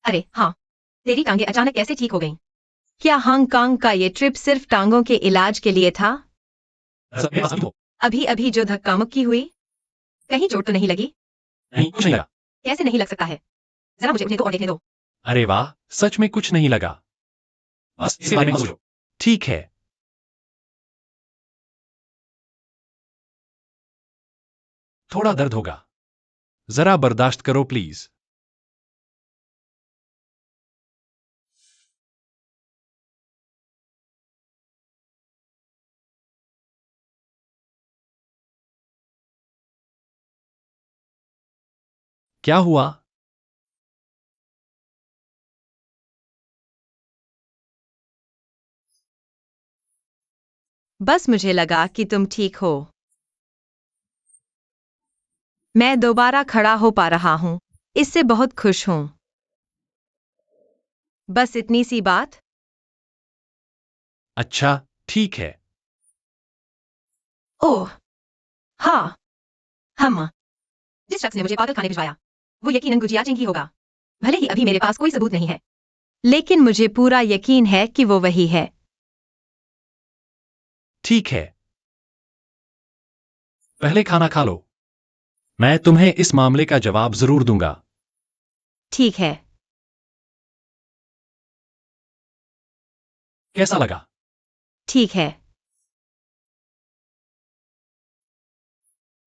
अरे हाँ, तेरी टांगे अचानक कैसे ठीक हो गईं? क्या हांगकांग का ये ट्रिप सिर्फ टांगों के इलाज के लिए था? ऐसा मेरे पास अभी तो अभी अभी जो धक्का मुक्की हुई, कहीं चोट तो नहीं लगी? नहीं, कुछ नहीं लगा। कैसे नहीं लग सकता है? जरा मुझे उठने को और देखने दो। अरे वाह, सच में कुछ नहीं लगा। बस इसके बारे में मत सोचो। ठीक है। थोड़ा दर्द होगा, जरा बर्दाश्त करो प्लीज। क्या हुआ? बस मुझे लगा कि तुम ठीक हो। मैं दोबारा खड़ा हो पा रहा हूँ, इससे बहुत खुश हूँ। बस इतनी सी बात। अच्छा, ठीक है। ओह हाँ, हम जिस शख्स ने मुझे पागल खाने भिजवाया वो यकीनन गुजिया चिंग ही होगा। भले ही अभी मेरे पास कोई सबूत नहीं है, लेकिन मुझे पूरा यकीन है कि वो वही है। ठीक है, पहले खाना खा लो। मैं तुम्हें इस मामले का जवाब जरूर दूंगा। ठीक है। कैसा लगा? ठीक है।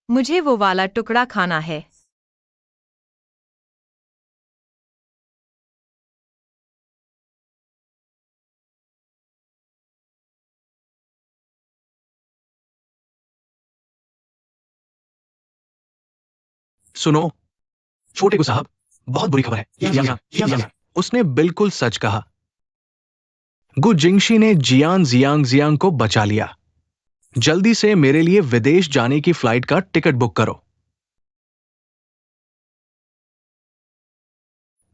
मुझे वो वाला टुकड़ा खाना है। सुनो छोटे को साहब, बहुत बुरी खबर है। उसने बिल्कुल सच कहा। गु जिंगशी ने जियान जियांग जियांग को बचा लिया। जल्दी से मेरे लिए विदेश जाने की फ्लाइट का टिकट बुक करो।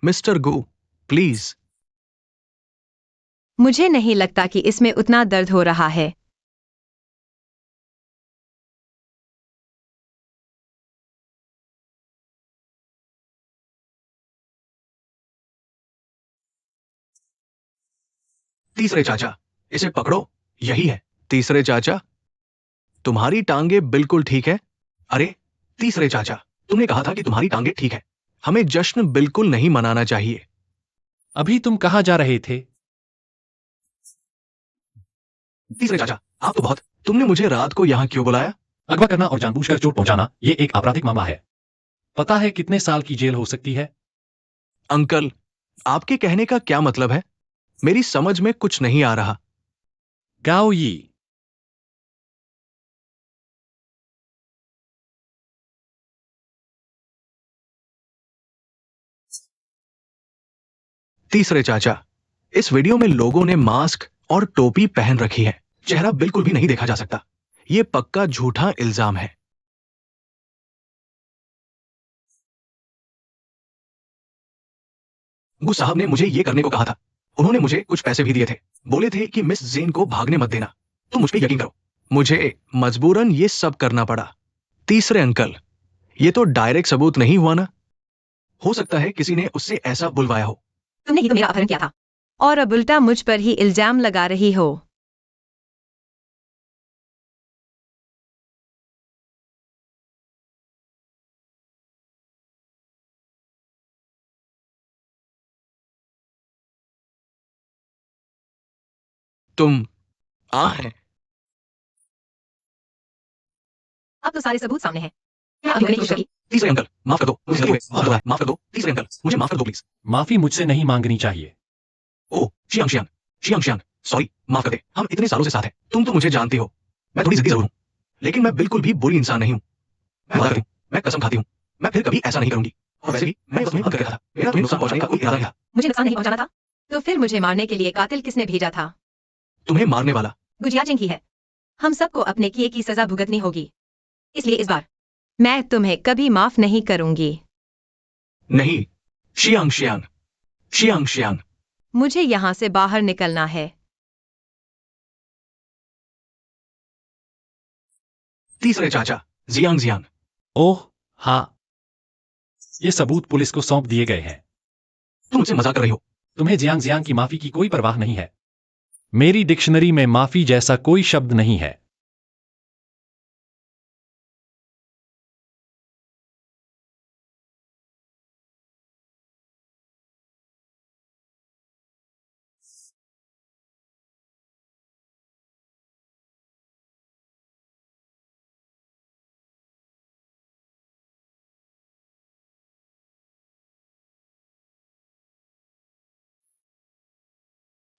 मिस्टर गु, प्लीज। मुझे नहीं लगता कि इसमें उतना दर्द हो रहा है। तीसरे चाचा, इसे पकड़ो। यही है। तीसरे चाचा, तुम्हारी टांगे बिल्कुल ठीक है। अरे तीसरे चाचा, तुमने कहा था कि तुम्हारी टांगे ठीक है। हमें जश्न बिल्कुल नहीं मनाना चाहिए। अभी तुम कहाँ जा रहे थे? तीसरे चाचा, आप तो बहुत। तुमने मुझे रात को यहाँ क्यों बुलाया? अगवा करना और जानबूझकर चोट पहुंचाना ये एक आपराधिक मामला है। पता है कितने साल की जेल हो सकती है? अंकल, आपके कहने का क्या मतलब है? मेरी समझ में कुछ नहीं आ रहा। गाओ यी। तीसरे चाचा, इस वीडियो में लोगों ने मास्क और टोपी पहन रखी है। चेहरा बिल्कुल भी नहीं देखा जा सकता। यह पक्का झूठा इल्जाम है। गु साहब ने मुझे यह करने को कहा था। उन्होंने मुझे कुछ पैसे भी दिए थे। बोले थे कि मिस जेन को भागने मत देना। तुम मुझ पे यकीन करो। मुझे मजबूरन ये सब करना पड़ा। तीसरे अंकल, ये तो डायरेक्ट सबूत नहीं हुआ ना? हो सकता है किसी ने उससे ऐसा बुलवाया हो। तुमने ही तो मेरा अपहरण किया था और अब उल्टा मुझ पर ही इल्जाम लगा रही हो। तुम हैं। अब तो सारे सबूत सामने हैं। क्या अभी मैंने कोशिश की? तीसरे अंकल, माफ कर दो। मुझे गलती हुई। बहुत बड़ा है। माफ कर दो। तीसरे अंकल, मुझे माफ कर दो प्लीज। माफी मुझसे नहीं मांगनी चाहिए। Oh Xiang Xiang, Xiang Xiang, sorry, माफ कर दे। हम इतने सालों से साथ हैं। तुम तो मुझे जानती हो। मैं थोड़ी जिद्दी जरूर हूं, लेकिन मैं बिल्कुल भी बुरी इंसान नहीं हूं। मैं वादा करती हूं, मैं कसम खाती हूं, मैं फिर कभी ऐसा नहीं करूंगी। और वैसे भी मैं तुम्हें करके था। मेरा तुम्हें नुकसान पहुंचाने का कोई इरादा नहीं था। मुझे नुकसान नहीं पहुंचाना था, तो फिर मुझे मारने के लिए कातिल किसने भेजा था? तुम्हें मारने वाला गुजिया चिंग ही है। हम सबको अपने किए की सजा भुगतनी होगी, इसलिए इस बार मैं तुम्हें कभी माफ नहीं करूंगी। नहीं। Xiang Xiang, Xiang Xiang. मुझे यहां से बाहर निकलना है। तीसरे चाचा, जियांग जियांग। ओह हाँ, ये सबूत पुलिस को सौंप दिए गए हैं। तुम मुझसे मजाक कर रही हो। तुम्हें जियांग जियांग की माफी की कोई परवाह नहीं है। मेरी डिक्शनरी में माफी जैसा कोई शब्द नहीं है।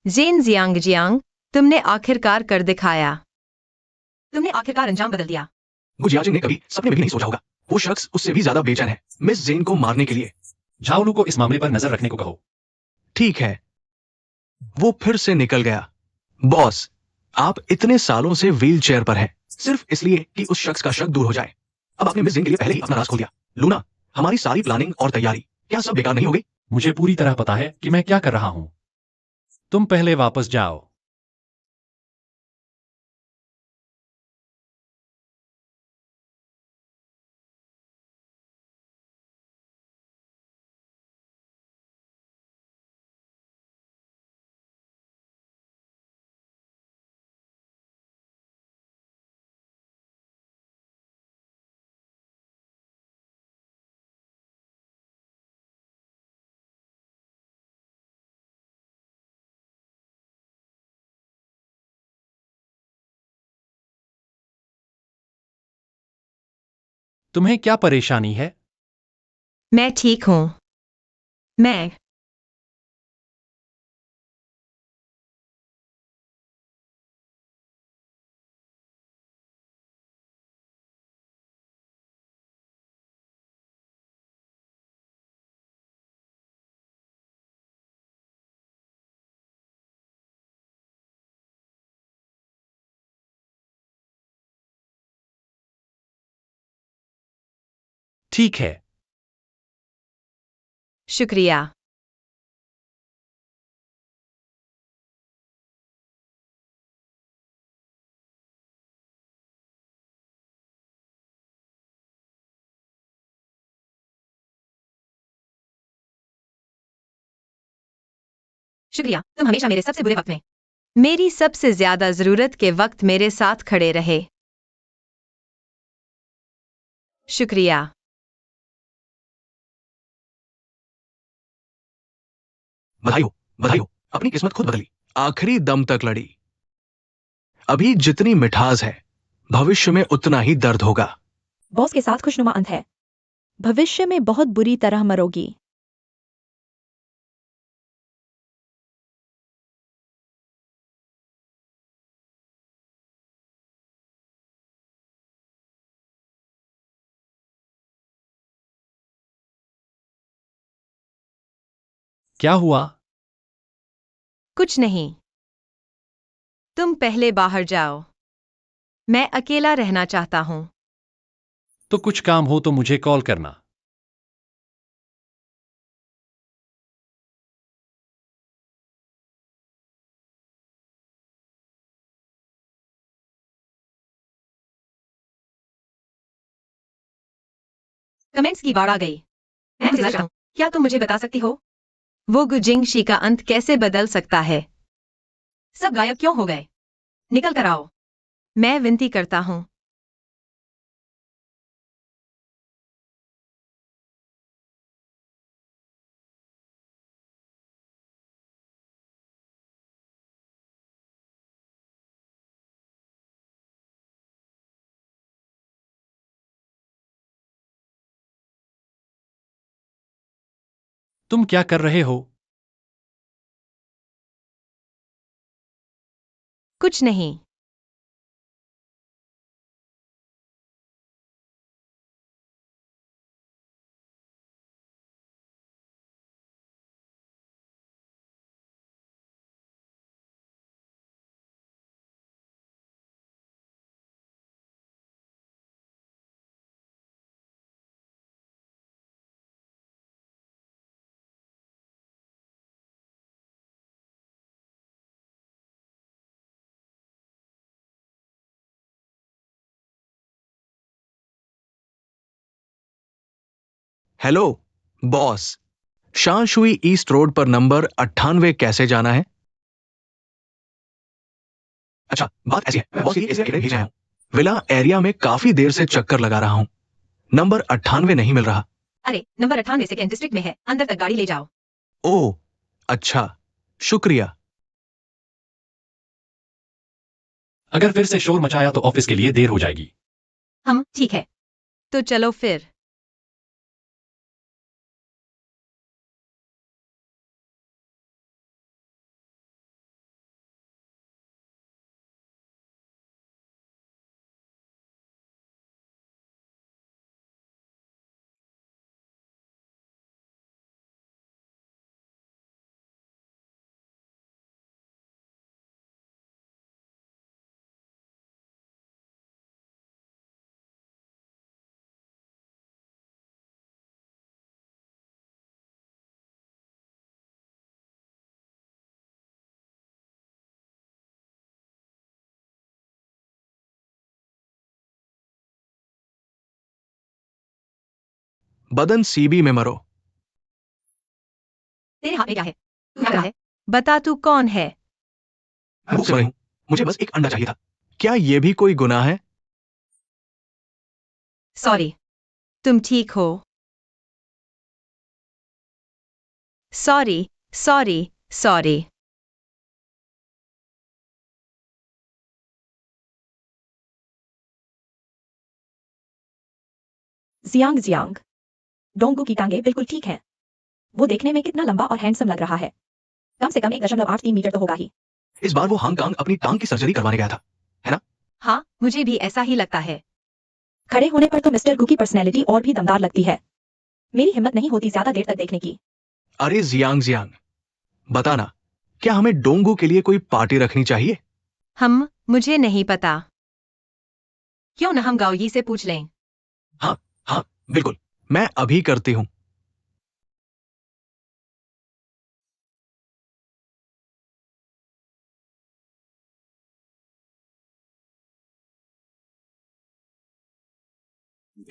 जेन जियांग जियांग, तुमने आखिरकार कर दिखाया। तुमने आखिरकार अंजाम बदल दिया। गुजियाजिंग ने कभी सपने में भी नहीं सोचा होगा। वो शख्स उससे भी ज्यादा बेचैन है मिस जेन को मारने के लिए। झाओलू को इस मामले पर नजर रखने को कहो। ठीक है। वो फिर से निकल गया। बॉस, आप इतने सालों से व्हील चेयर पर हैं, सिर्फ इसलिए कि उस शख्स का शक दूर हो जाए। अब आपने मिस जेन के लिए पहले ही अपना राज खोल दिया। लूना, हमारी सारी प्लानिंग और तैयारी क्या सब बेकार नहीं हो गई? मुझे पूरी तरह पता है कि मैं क्या कर रहा हूं। तुम पहले वापस जाओ। तुम्हें क्या परेशानी है? मैं ठीक हूँ। मैं ठीक है। शुक्रिया। शुक्रिया, तुम हमेशा मेरे सबसे बुरे वक्त में मेरी सबसे ज्यादा जरूरत के वक्त मेरे साथ खड़े रहे। शुक्रिया। बधाई हो, बधाई हो, अपनी किस्मत खुद बदली, आखिरी दम तक लड़ी। अभी जितनी मिठास है, भविष्य में उतना ही दर्द होगा। बॉस के साथ खुशनुमा अंत है। भविष्य में बहुत बुरी तरह मरोगी। क्या हुआ? कुछ नहीं। तुम पहले बाहर जाओ। मैं अकेला रहना चाहता हूँ। तो कुछ काम हो तो मुझे कॉल करना। कमेंट्स की बाढ़ आ गई। मैं इंतजार कर रहा हूँ। क्या तुम मुझे बता सकती हो वो गुजिंगशी का अंत कैसे बदल सकता है? सब गायब क्यों हो गए? निकल कर आओ। मैं विनती करता हूँ। तुम क्या कर रहे हो? कुछ नहीं। हेलो बॉस, शांशुई ईस्ट रोड पर नंबर 98 कैसे जाना है? अच्छा, बात ऐसी है, मैं बॉस के लिए इसे भेज रहा हूं। विला एरिया में काफी देर से चक्कर लगा रहा हूं, नंबर 98 नहीं मिल रहा। अरे, नंबर 98 सेकेंड डिस्ट्रिक्ट में है। अंदर तक गाड़ी ले जाओ। ओह, अच्छा, शुक्रिया। अगर फिर से शोर मचाया तो ऑफिस के लिए देर हो जाएगी। हम ठीक है। तो चलो फिर। बदन सीबी में मरो। तेरे हाथ में क्या है? तू क्या कर रहा है? बता तू कौन है? मैं भूख से मरी हूं, मुझे बस एक अंडा चाहिए था। क्या यह भी कोई गुनाह है? सॉरी। तुम ठीक हो? Sorry, sorry, sorry. Jiang Jiang, डोंगू की टांगे बिल्कुल ठीक हैं। वो देखने में कितना लंबा और हैंडसम लग रहा है। कम से कम 1.83 मीटर तो होगा ही। इस बार वो हांगकांग अपनी टांग की सर्जरी करवाने गया था, है ना? हाँ, मुझे भी ऐसा ही लगता है। खड़े होने पर तो मिस्टर गु की पर्सनैलिटी और भी दमदार लगती है। मेरी हिम्मत नहीं होती ज्यादा देर तक देखने की। अरे जियांग जियांग, बताना, क्या हमें डोंगू के लिए कोई पार्टी रखनी चाहिए? मुझे नहीं पता। क्यों न हम गाओयी से पूछ लें। हाँ हाँ, बिल्कुल, मैं अभी करती हूँ।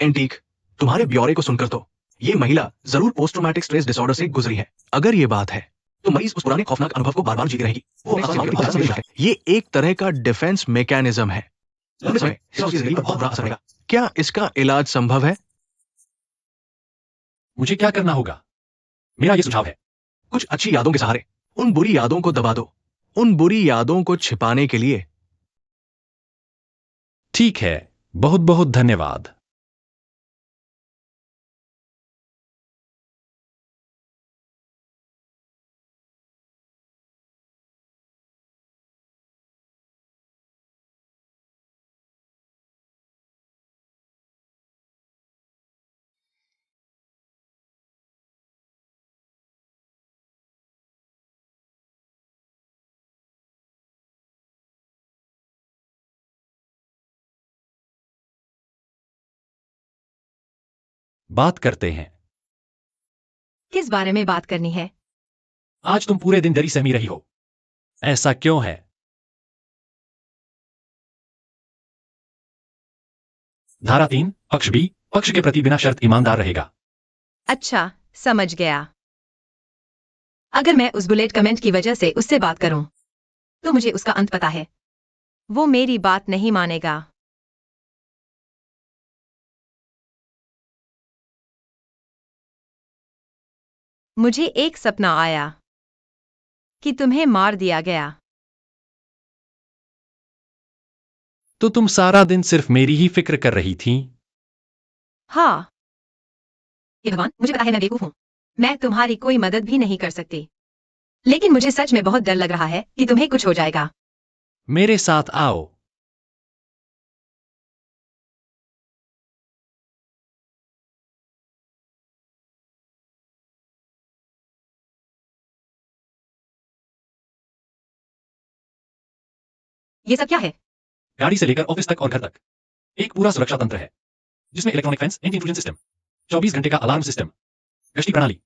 एंटीक, तुम्हारे ब्यौरे को सुनकर तो ये महिला जरूर पोस्ट ट्रॉमेटिक स्ट्रेस डिसऑर्डर से गुजरी है। अगर ये बात है तो मरीज उस पुराने खौफनाक अनुभव को बार बार जीती रहेगी। वो अपने मामले की वजह से मरीज है। ये एक तरह का डिफेंस मैकेनिज्म है। लंबे समय इसकी जिंदगी पर बहुत बुरा असर पड़ेगा। क्या इसका इलाज संभव है? मुझे क्या करना होगा? मेरा ये सुझाव है। कुछ अच्छी यादों के सहारे उन बुरी यादों को दबा दो। उन बुरी यादों को छिपाने के लिए। ठीक है, बहुत बहुत धन्यवाद। बात करते हैं। किस बारे में बात करनी है? आज तुम पूरे दिन दरी सहमी रही हो। ऐसा क्यों है? धारा 3, पक्ष बी, पक्ष के प्रति बिना शर्त ईमानदार रहेगा। अच्छा, समझ गया। अगर मैं उस बुलेट कमेंट की वजह से उससे बात करूं, तो मुझे उसका अंत पता है। वो मेरी बात नहीं मानेगा। मुझे एक सपना आया कि तुम्हें मार दिया गया। तो तुम सारा दिन सिर्फ मेरी ही फिक्र कर रही थी? हाँ। हे भगवान, मुझे पता है मैं बेवकूफ हूं। मैं तुम्हारी कोई मदद भी नहीं कर सकती। लेकिन मुझे सच में बहुत डर लग रहा है कि तुम्हें कुछ हो जाएगा। मेरे साथ आओ। ये सब क्या है? गाड़ी से लेकर ऑफिस तक और घर तक एक पूरा सुरक्षा तंत्र है, जिसमें electronic fence, anti intrusion system, 24 घंटे का अलार्म सिस्टम, गश्ती प्रणाली,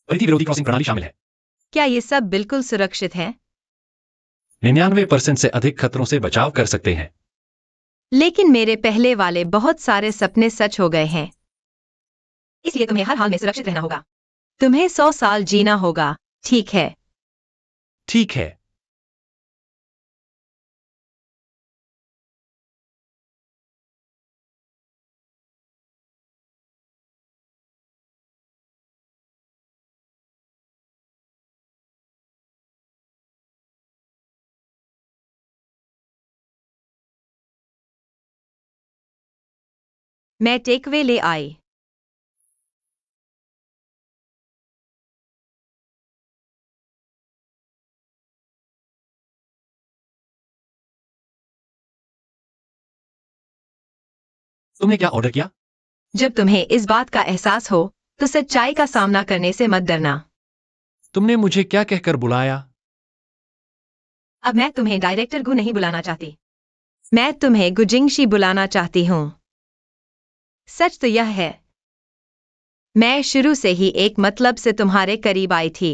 परिधि विरोधी क्रॉसिंग प्रणाली शामिल है। क्या ये सब बिल्कुल सुरक्षित है? 99% से अधिक खतरों से बचाव कर सकते हैं। लेकिन मेरे पहले वाले बहुत सारे सपने सच हो गए हैं। इसलिए तुम्हें हर हाल में सुरक्षित रहना होगा। तुम्हें 100 साल जीना होगा, ठीक है? ठीक है। मैं टेकवे ले आई। तुमने क्या ऑर्डर किया? जब तुम्हें इस बात का एहसास हो, तो सच्चाई का सामना करने से मत डरना। तुमने मुझे क्या कहकर बुलाया? अब मैं तुम्हें डायरेक्टर गु नहीं बुलाना चाहती। मैं तुम्हें गुजिंगशी बुलाना चाहती हूँ। सच तो यह है, मैं शुरू से ही एक मतलब से तुम्हारे करीब आई थी।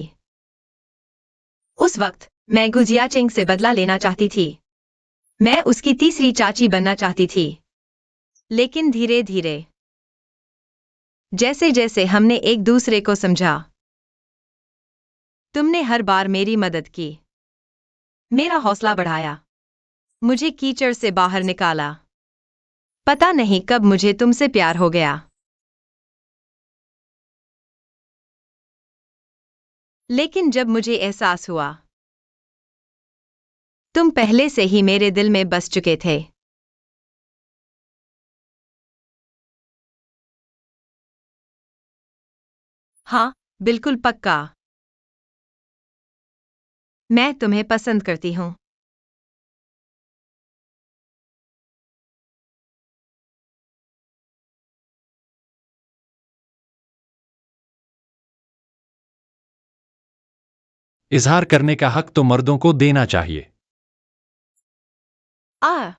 उस वक्त मैं गुजियाचिंग से बदला लेना चाहती थी। मैं उसकी तीसरी चाची बनना चाहती थी। लेकिन धीरे धीरे, जैसे जैसे हमने एक दूसरे को समझा, तुमने हर बार मेरी मदद की, मेरा हौसला बढ़ाया, मुझे कीचड़ से बाहर निकाला। पता नहीं कब मुझे तुमसे प्यार हो गया। लेकिन जब मुझे एहसास हुआ, तुम पहले से ही मेरे दिल में बस चुके थे। हाँ, बिल्कुल पक्का। मैं तुम्हें पसंद करती हूँ। इजहार करने का हक तो मर्दों को देना चाहिए। आ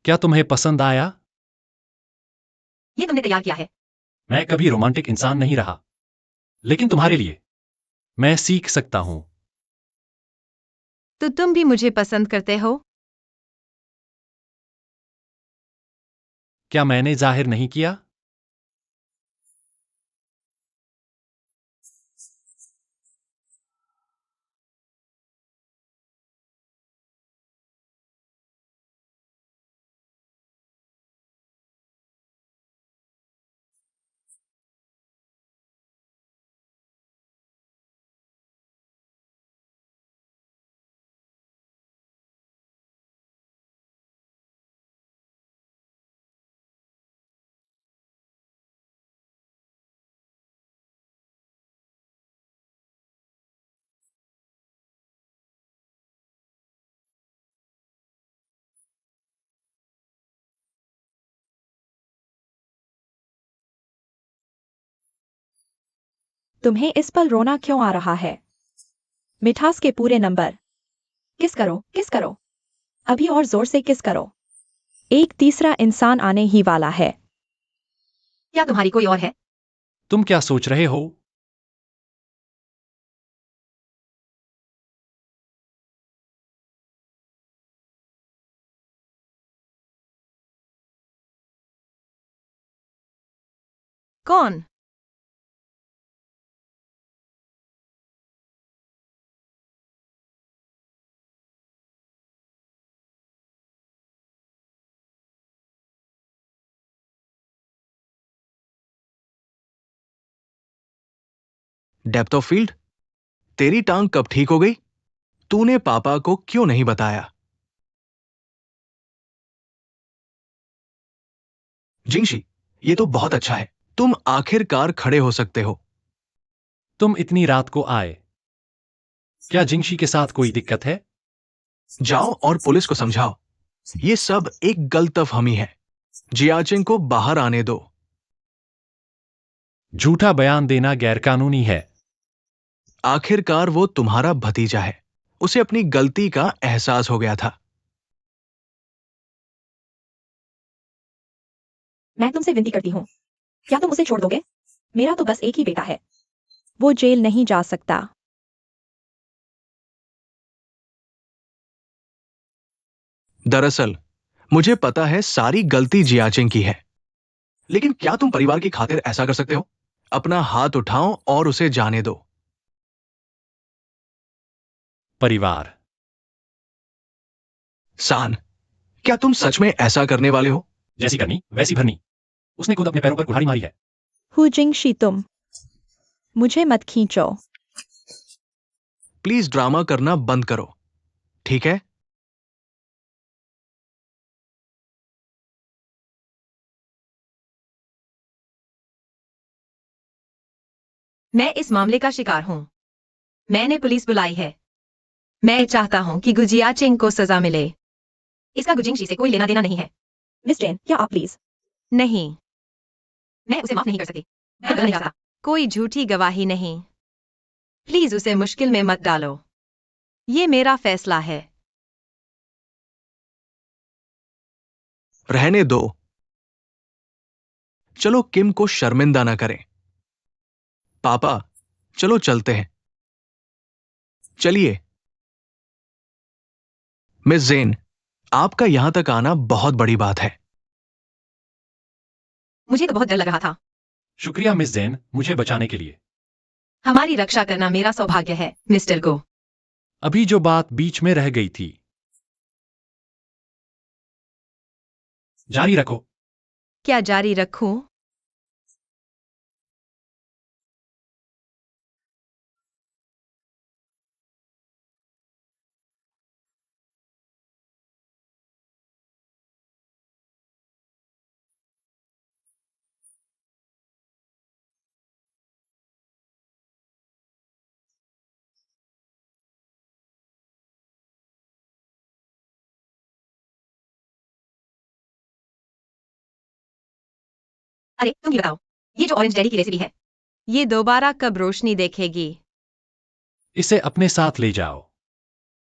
क्या तुम्हें पसंद आया? ये तुमने तैयार किया है। मैं कभी रोमांटिक इंसान नहीं रहा, लेकिन तुम्हारे लिए मैं सीख सकता हूं। तो तुम भी मुझे पसंद करते हो? क्या मैंने जाहिर नहीं किया? तुम्हें इस पल रोना क्यों आ रहा है? मिठास के पूरे नंबर। किस करो, किस करो। अभी और जोर से किस करो। एक तीसरा इंसान आने ही वाला है। क्या तुम्हारी कोई और है? तुम क्या सोच रहे हो? कौन? डेप्थ ऑफ फील्ड, तेरी टांग कब ठीक हो गई? तूने पापा को क्यों नहीं बताया? जिंगशी, ये तो बहुत अच्छा है। तुम आखिरकार खड़े हो सकते हो। तुम इतनी रात को आए। क्या जिंगशी के साथ कोई दिक्कत है? जाओ और पुलिस को समझाओ। ये सब एक गलतफहमी है। जियाचिंग को बाहर आने दो। झूठा बयान देना गैरकानूनी है। आखिरकार वो तुम्हारा भतीजा है। उसे अपनी गलती का एहसास हो गया था। मैं तुमसे विनती करती हूँ, क्या तुम उसे छोड़ दोगे? मेरा तो बस एक ही बेटा है। वो जेल नहीं जा सकता। दरअसल मुझे पता है सारी गलती जियाचिंग की है, लेकिन क्या तुम परिवार की खातिर ऐसा कर सकते हो? अपना हाथ उठाओ और उसे जाने दो। परिवार? सान, क्या तुम सच में ऐसा करने वाले हो? जैसी करनी वैसी भरनी। उसने खुद अपने पैरों पर कुल्हाड़ी मारी है। हु जिंगशी, तुम मुझे मत खींचो। प्लीज ड्रामा करना बंद करो, ठीक है? मैं इस मामले का शिकार हूँ। मैंने पुलिस बुलाई है। मैं चाहता हूँ कि गुजियाचिंग को सजा मिले। इसका गुजिंगशी से कोई लेना देना नहीं है। मिस जेन, क्या आप प्लीज। नहीं, मैं उसे माफ नहीं कर सकती। मैं बदलना नहीं चाहता। कोई झूठी गवाही नहीं। प्लीज उसे मुश्किल में मत डालो। ये मेरा फैसला है। रहने दो। चलो किम को शर्मिंदा ना करें। पापा, चलो चलते हैं। चलिए। मिस जेन, आपका यहां तक आना बहुत बड़ी बात है। मुझे तो बहुत डर लग रहा था। शुक्रिया मिस जैन, मुझे बचाने के लिए। हमारी रक्षा करना मेरा सौभाग्य है, मिस्टर गो। अभी जो बात बीच में रह गई थी, जारी रखो। क्या जारी रखूं? अरे तुम ही बताओ, ये जो ऑरेंज डैडी की रेसिपी है, ये दोबारा कब रोशनी देखेगी? इसे अपने साथ ले जाओ।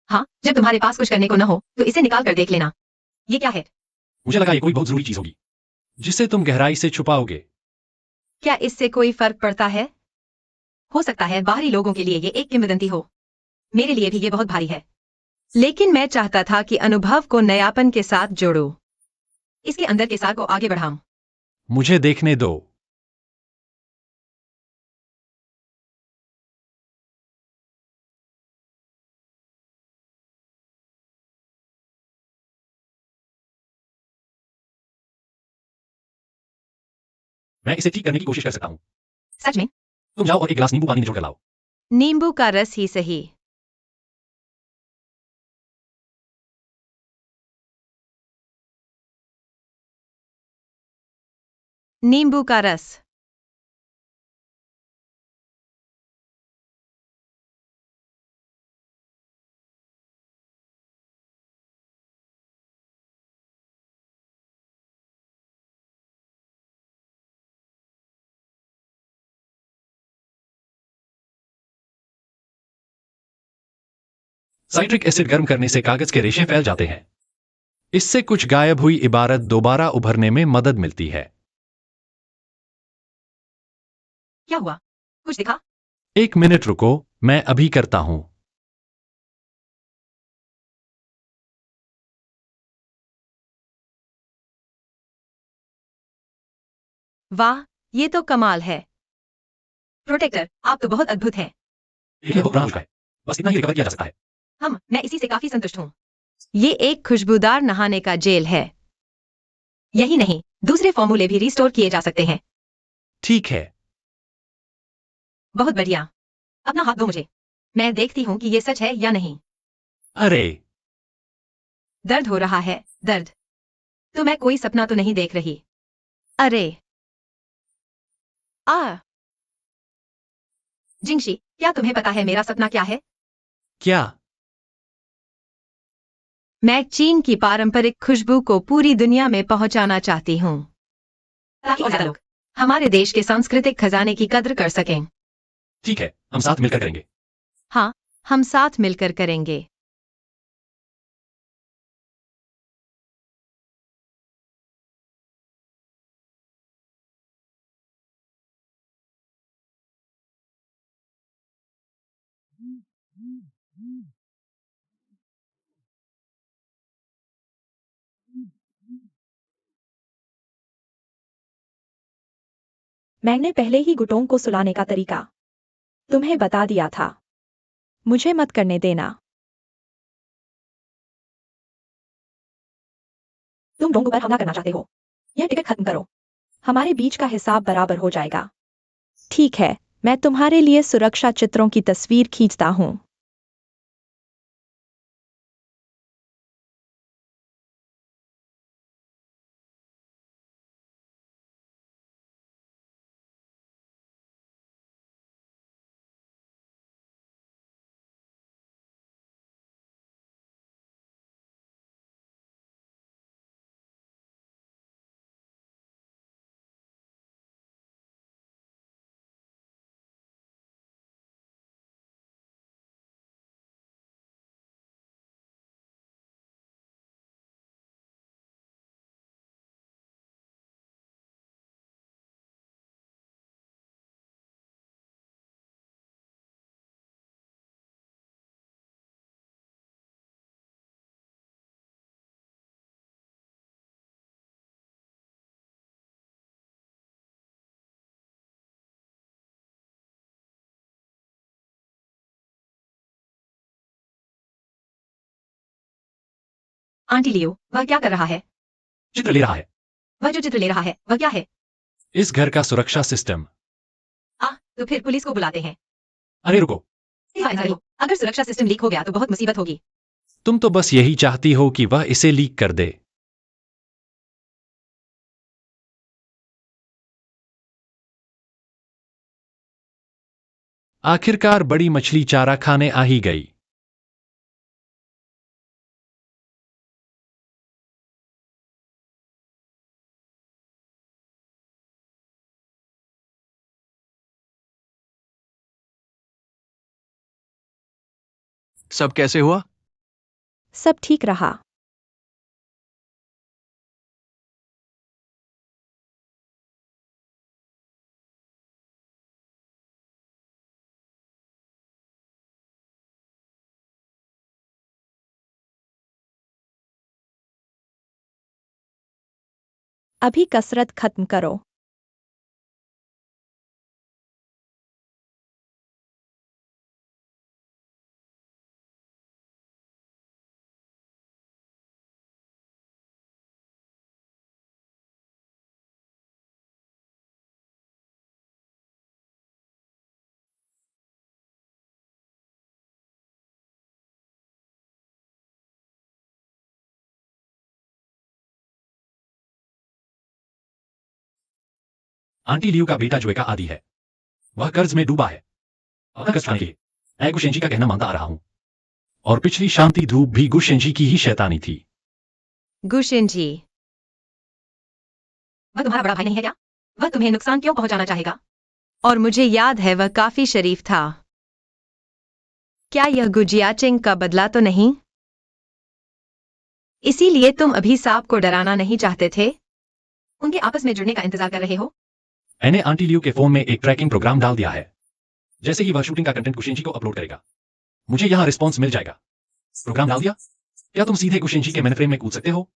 हाँ, जब तुम्हारे पास कुछ करने को न हो तो इसे निकाल कर देख लेना। ये क्या है? मुझे लगा ये कोई बहुत जरूरी चीज होगी जिसे तुम गहराई से छुपाओगे। क्या इससे कोई फर्क पड़ता है? हो सकता है बाहरी लोगों के लिए ये एक किंवदंती हो, मेरे लिए भी ये बहुत भारी है। लेकिन मैं चाहता था कि अनुभव को नयापन के साथ जोड़ो। इसके अंदर के सार को आगे बढ़ाऊं। मुझे देखने दो। मैं इसे ठीक करने की कोशिश कर सकता हूं। सच में? तुम जाओ और एक गिलास नींबू पानी निचोड़ कर लाओ। नींबू का रस ही सही। नींबू का रस। साइट्रिक एसिड गर्म करने से कागज के रेशे फैल जाते हैं। इससे कुछ गायब हुई इबारत दोबारा उभरने में मदद मिलती है। क्या हुआ? कुछ दिखा? एक मिनट रुको, मैं अभी करता हूं। वाह, ये तो कमाल है। प्रोटेक्टर, आप तो बहुत अद्भुत हैं। ये बहुत पुराना नुस्खा है, बस इतना ही रिकवर किया जा सकता है। मैं इसी से काफी संतुष्ट हूँ। ये एक खुशबूदार नहाने का जेल है। यही नहीं, दूसरे फॉर्मूले भी रिस्टोर किए जा सकते हैं। ठीक है। बहुत बढ़िया। अपना हाथ दो मुझे, मैं देखती हूँ कि ये सच है या नहीं। अरे, दर्द हो रहा है, दर्द। तो मैं कोई सपना तो नहीं देख रही? अरे आ जिंगशी, क्या तुम्हें पता है मेरा सपना क्या है? क्या? मैं चीन की पारंपरिक खुशबू को पूरी दुनिया में पहुंचाना चाहती हूँ, ताकि और ज्यादा लोग हमारे देश के सांस्कृतिक खजाने की कद्र कर सकें। ठीक है, हम साथ मिलकर करेंगे। हाँ, हम साथ मिलकर करेंगे। मैंने पहले ही गुटों को सुलाने का तरीका तुम्हें बता दिया था। मुझे मत करने देना। तुम डोंगू पर हमला करना चाहते हो। यह टिकट खत्म करो। हमारे बीच का हिसाब बराबर हो जाएगा। ठीक है, मैं तुम्हारे लिए सुरक्षा चित्रों की तस्वीर खींचता हूँ। आंटी लियो, वह क्या कर रहा है? चित्र ले रहा है। वह जो चित्र ले रहा है वह क्या है? इस घर का सुरक्षा सिस्टम। तो फिर पुलिस को बुलाते हैं। अरे रुको, अगर सुरक्षा सिस्टम लीक हो गया तो बहुत मुसीबत होगी। तुम तो बस यही चाहती हो कि वह इसे लीक कर दे। आखिरकार बड़ी मछली चारा खाने आ ही गई। सब कैसे हुआ? सब ठीक रहा। अभी कसरत खत्म करो। आंटी लियू का बेटा जोएका आदि है। वह कर्ज में डूबा है। अपना कर्ज चुकाने के लिए मैं गुशेंजी का कहना मानता आ रहा हूं। और पिछली शांति धूप भी गुशेंजी की ही शैतानी थी। गुशेंजी, वह तुम्हारा बड़ा भाई नहीं है क्या? वह तुम्हें नुकसान क्यों पहुंचाना चाहेगा? और मुझे याद है वह काफी शरीफ था। क्या यह गुजियाचिंग का बदला तो नहीं? इसीलिए तुम अभी सांप को डराना नहीं चाहते थे? उनके आपस में जुड़ने का इंतजार कर रहे हो? मैंने आंटी लियू के फोन में एक ट्रैकिंग प्रोग्राम डाल दिया है। जैसे ही वह शूटिंग का कंटेंट गुशेंजी को अपलोड करेगा, मुझे यहां रिस्पॉन्स मिल जाएगा। प्रोग्राम डाल दिया? क्या तुम सीधे गुशेंजी के मैनफ्रेम में कूद सकते हो?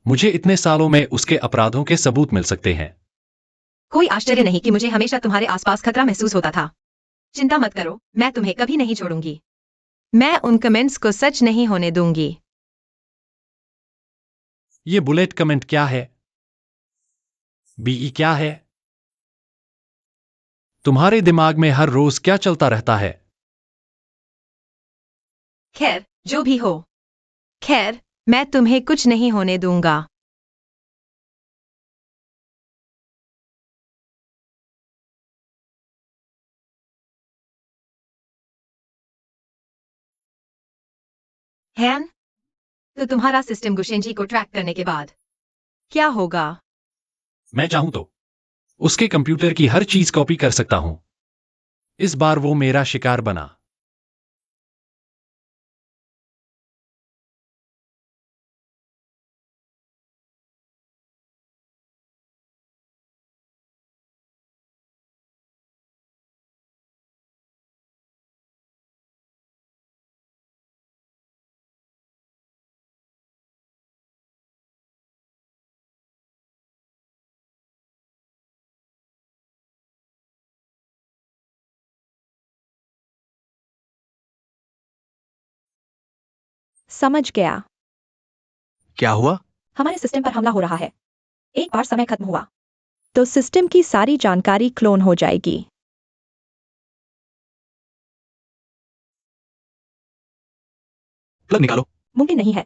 मुझे इतने सालों में उसके अपराधों के सबूत मिल सकते हैं। कोई आश्चर्य नहीं कि मुझे हमेशा तुम्हारे आसपास खतरा महसूस होता था। चिंता मत करो, मैं तुम्हें कभी नहीं छोड़ूंगी। मैं उन कमेंट्स को सच नहीं होने दूंगी। ये बुलेट कमेंट क्या है? बीई क्या है? तुम्हारे दिमाग में हर रोज क्या चलता रहता है? खैर, जो भी हो। खैर, मैं तुम्हें कुछ नहीं होने दूंगा। हैन, तो तुम्हारा सिस्टम गुशेंजी को ट्रैक करने के बाद क्या होगा? मैं चाहूं तो उसके कंप्यूटर की हर चीज कॉपी कर सकता हूं। इस बार वो मेरा शिकार बना। समझ गया। क्या हुआ? हमारे सिस्टम पर हमला हो रहा है। एक बार समय खत्म हुआ तो सिस्टम की सारी जानकारी क्लोन हो जाएगी। प्लग निकालो। मुमकिन नहीं है,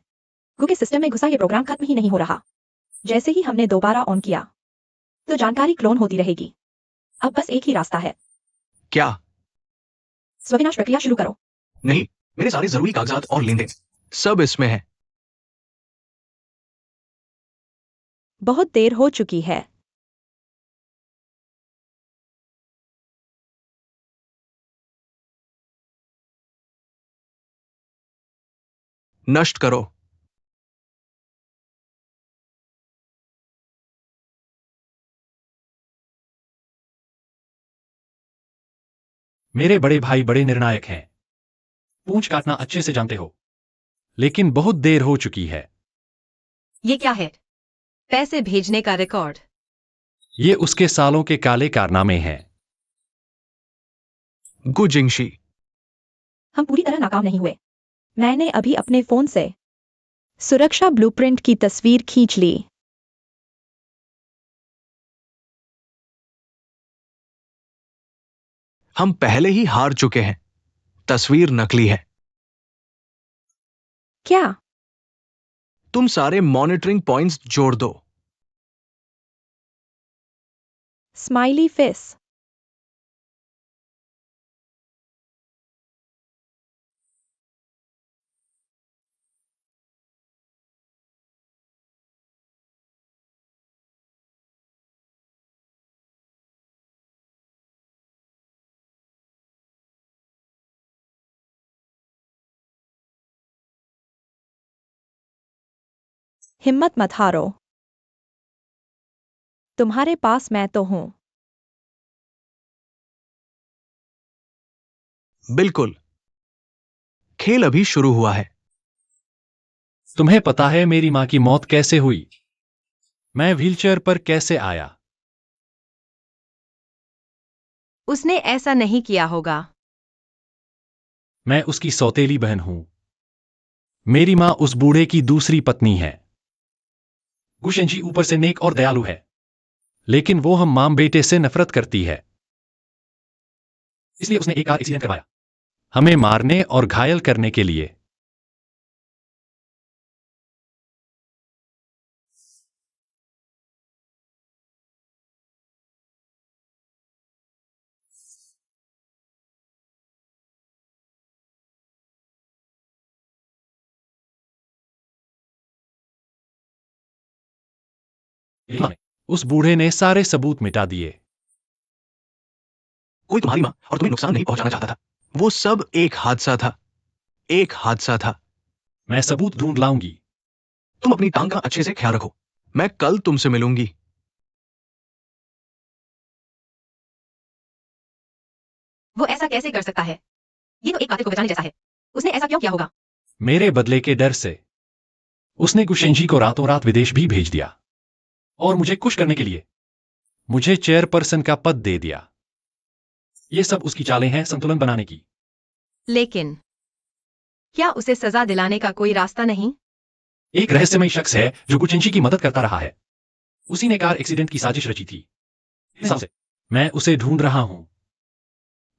क्योंकि सिस्टम में घुसा ये प्रोग्राम खत्म ही नहीं हो रहा। जैसे ही हमने दोबारा ऑन किया तो जानकारी क्लोन होती रहेगी। अब बस एक ही रास्ता है। क्या? स्वविनाश प्रक्रिया शुरू करो। नहीं, मेरे सारे जरूरी कागजात और लेन देन सब इसमें है। बहुत देर हो चुकी है। नष्ट करो। मेरे बड़े भाई बड़े निर्णायक हैं। पूंछ काटना अच्छे से जानते हो। लेकिन बहुत देर हो चुकी है। ये क्या है? पैसे भेजने का रिकॉर्ड। ये उसके सालों के काले कारनामे हैं। गुजिंगशी, हम पूरी तरह नाकाम नहीं हुए। मैंने अभी अपने फोन से सुरक्षा ब्लूप्रिंट की तस्वीर खींच ली। हम पहले ही हार चुके हैं। तस्वीर नकली है। क्या? तुम सारे मॉनिटरिंग पॉइंट्स जोड़ दो। Smiley face. हिम्मत मत हारो। तुम्हारे पास मैं तो हूं। बिल्कुल। खेल अभी शुरू हुआ है। तुम्हें पता है मेरी मां की मौत कैसे हुई? मैं व्हीलचेयर पर कैसे आया? उसने ऐसा नहीं किया होगा। मैं उसकी सौतेली बहन हूं। मेरी मां उस बूढ़े की दूसरी पत्नी है। गुशेंजी ऊपर से नेक और दयालु है, लेकिन वो हम मां बेटे से नफरत करती है। इसलिए उसने एक कार एक्सीडेंट करवाया, हमें मारने और घायल करने के लिए। उस बूढ़े ने सारे सबूत मिटा दिए। कोई तुम्हारी मां और तुम्हें नुकसान नहीं पहुंचाना चाहता था। वो सब एक हादसा था। एक हादसा था। मैं सबूत ढूंढ लाऊंगी। तुम अपनी टांग का अच्छे से ख्याल रखो। मैं कल तुमसे मिलूंगी। वो ऐसा कैसे कर सकता है? ये तो एक कातिल को बचाने जैसा है। उसने ऐसा क्यों किया होगा? मेरे बदले के डर से। उसने गुशेंजी को रातों रात विदेश भी भेज दिया, और मुझे खुश करने के लिए मुझे चेयरपर्सन का पद दे दिया। ये सब उसकी चालें हैं संतुलन बनाने की। लेकिन क्या उसे सजा दिलाने का कोई रास्ता नहीं? एक रहस्यमय शख्स है जो गुशेंजी की मदद करता रहा है। उसी ने कार एक्सीडेंट की साजिश रची थी। इस हिसाब से मैं उसे ढूंढ रहा हूं।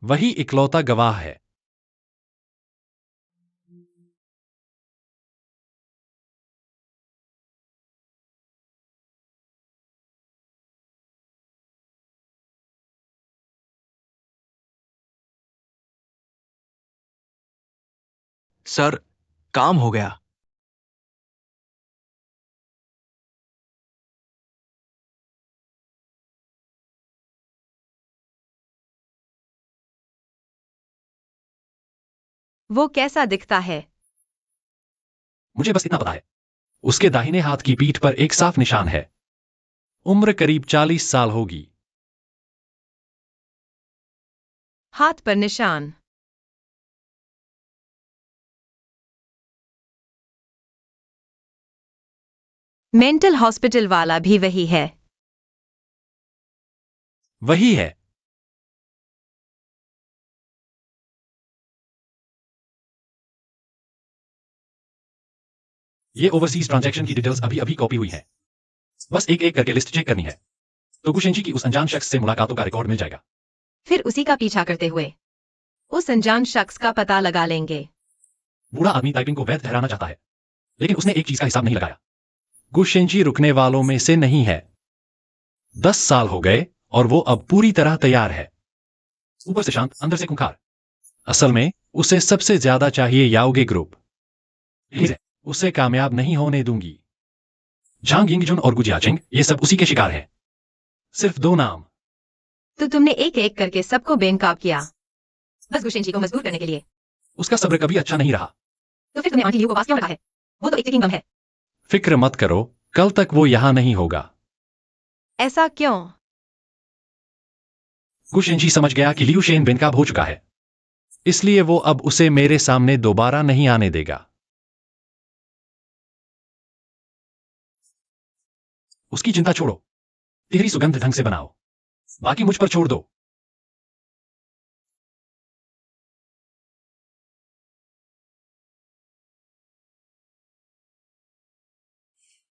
वही इकलौता गवाह है। सर, काम हो गया। वो कैसा दिखता है? मुझे बस इतना पता है, उसके दाहिने हाथ की पीठ पर एक साफ निशान है। उम्र करीब 40 साल होगी। हाथ पर निशान। मेंटल हॉस्पिटल वाला भी वही है। वही है। ये ओवरसीज ट्रांजैक्शन की डिटेल्स अभी अभी कॉपी हुई है। बस एक एक करके लिस्ट चेक करनी है, तो गुशेंजी की उस अनजान शख्स से मुलाकातों का रिकॉर्ड मिल जाएगा। फिर उसी का पीछा करते हुए उस अनजान शख्स का पता लगा लेंगे। बूढ़ा आदमी टाइपिंग को वैध ठहराना चाहता है, लेकिन उसने एक चीज का हिसाब नहीं लगाया। गुशेंजी रुकने वालों में से नहीं है। 10 साल हो गए और वो अब पूरी तरह तैयार है। ऊपर से शांत, अंदर से खूंखार। असल में उसे सबसे ज्यादा चाहिए याओगे ग्रुप। प्लीज, उसे कामयाब नहीं होने दूंगी। झांग यिंगजुन और गुजियाचिंग, ये सब उसी के शिकार हैं। सिर्फ 2 नाम। तो तुमने एक एक करके सबको बेनकाब किया, बस गुशेंजी को मजबूर करने के लिए। उसका सब्र कभी अच्छा नहीं रहा। तो फिर तुमने आंटी लियू को पास क्यों रखा है? वो तो एक टिकिंग बम है। फिक्र मत करो, कल तक वो यहां नहीं होगा। ऐसा क्यों? गुशेंजी समझ गया कि लियू शेन बेनकाब हो चुका है, इसलिए वो अब उसे मेरे सामने दोबारा नहीं आने देगा। उसकी चिंता छोड़ो, तिहरी सुगंध ढंग से बनाओ, बाकी मुझ पर छोड़ दो।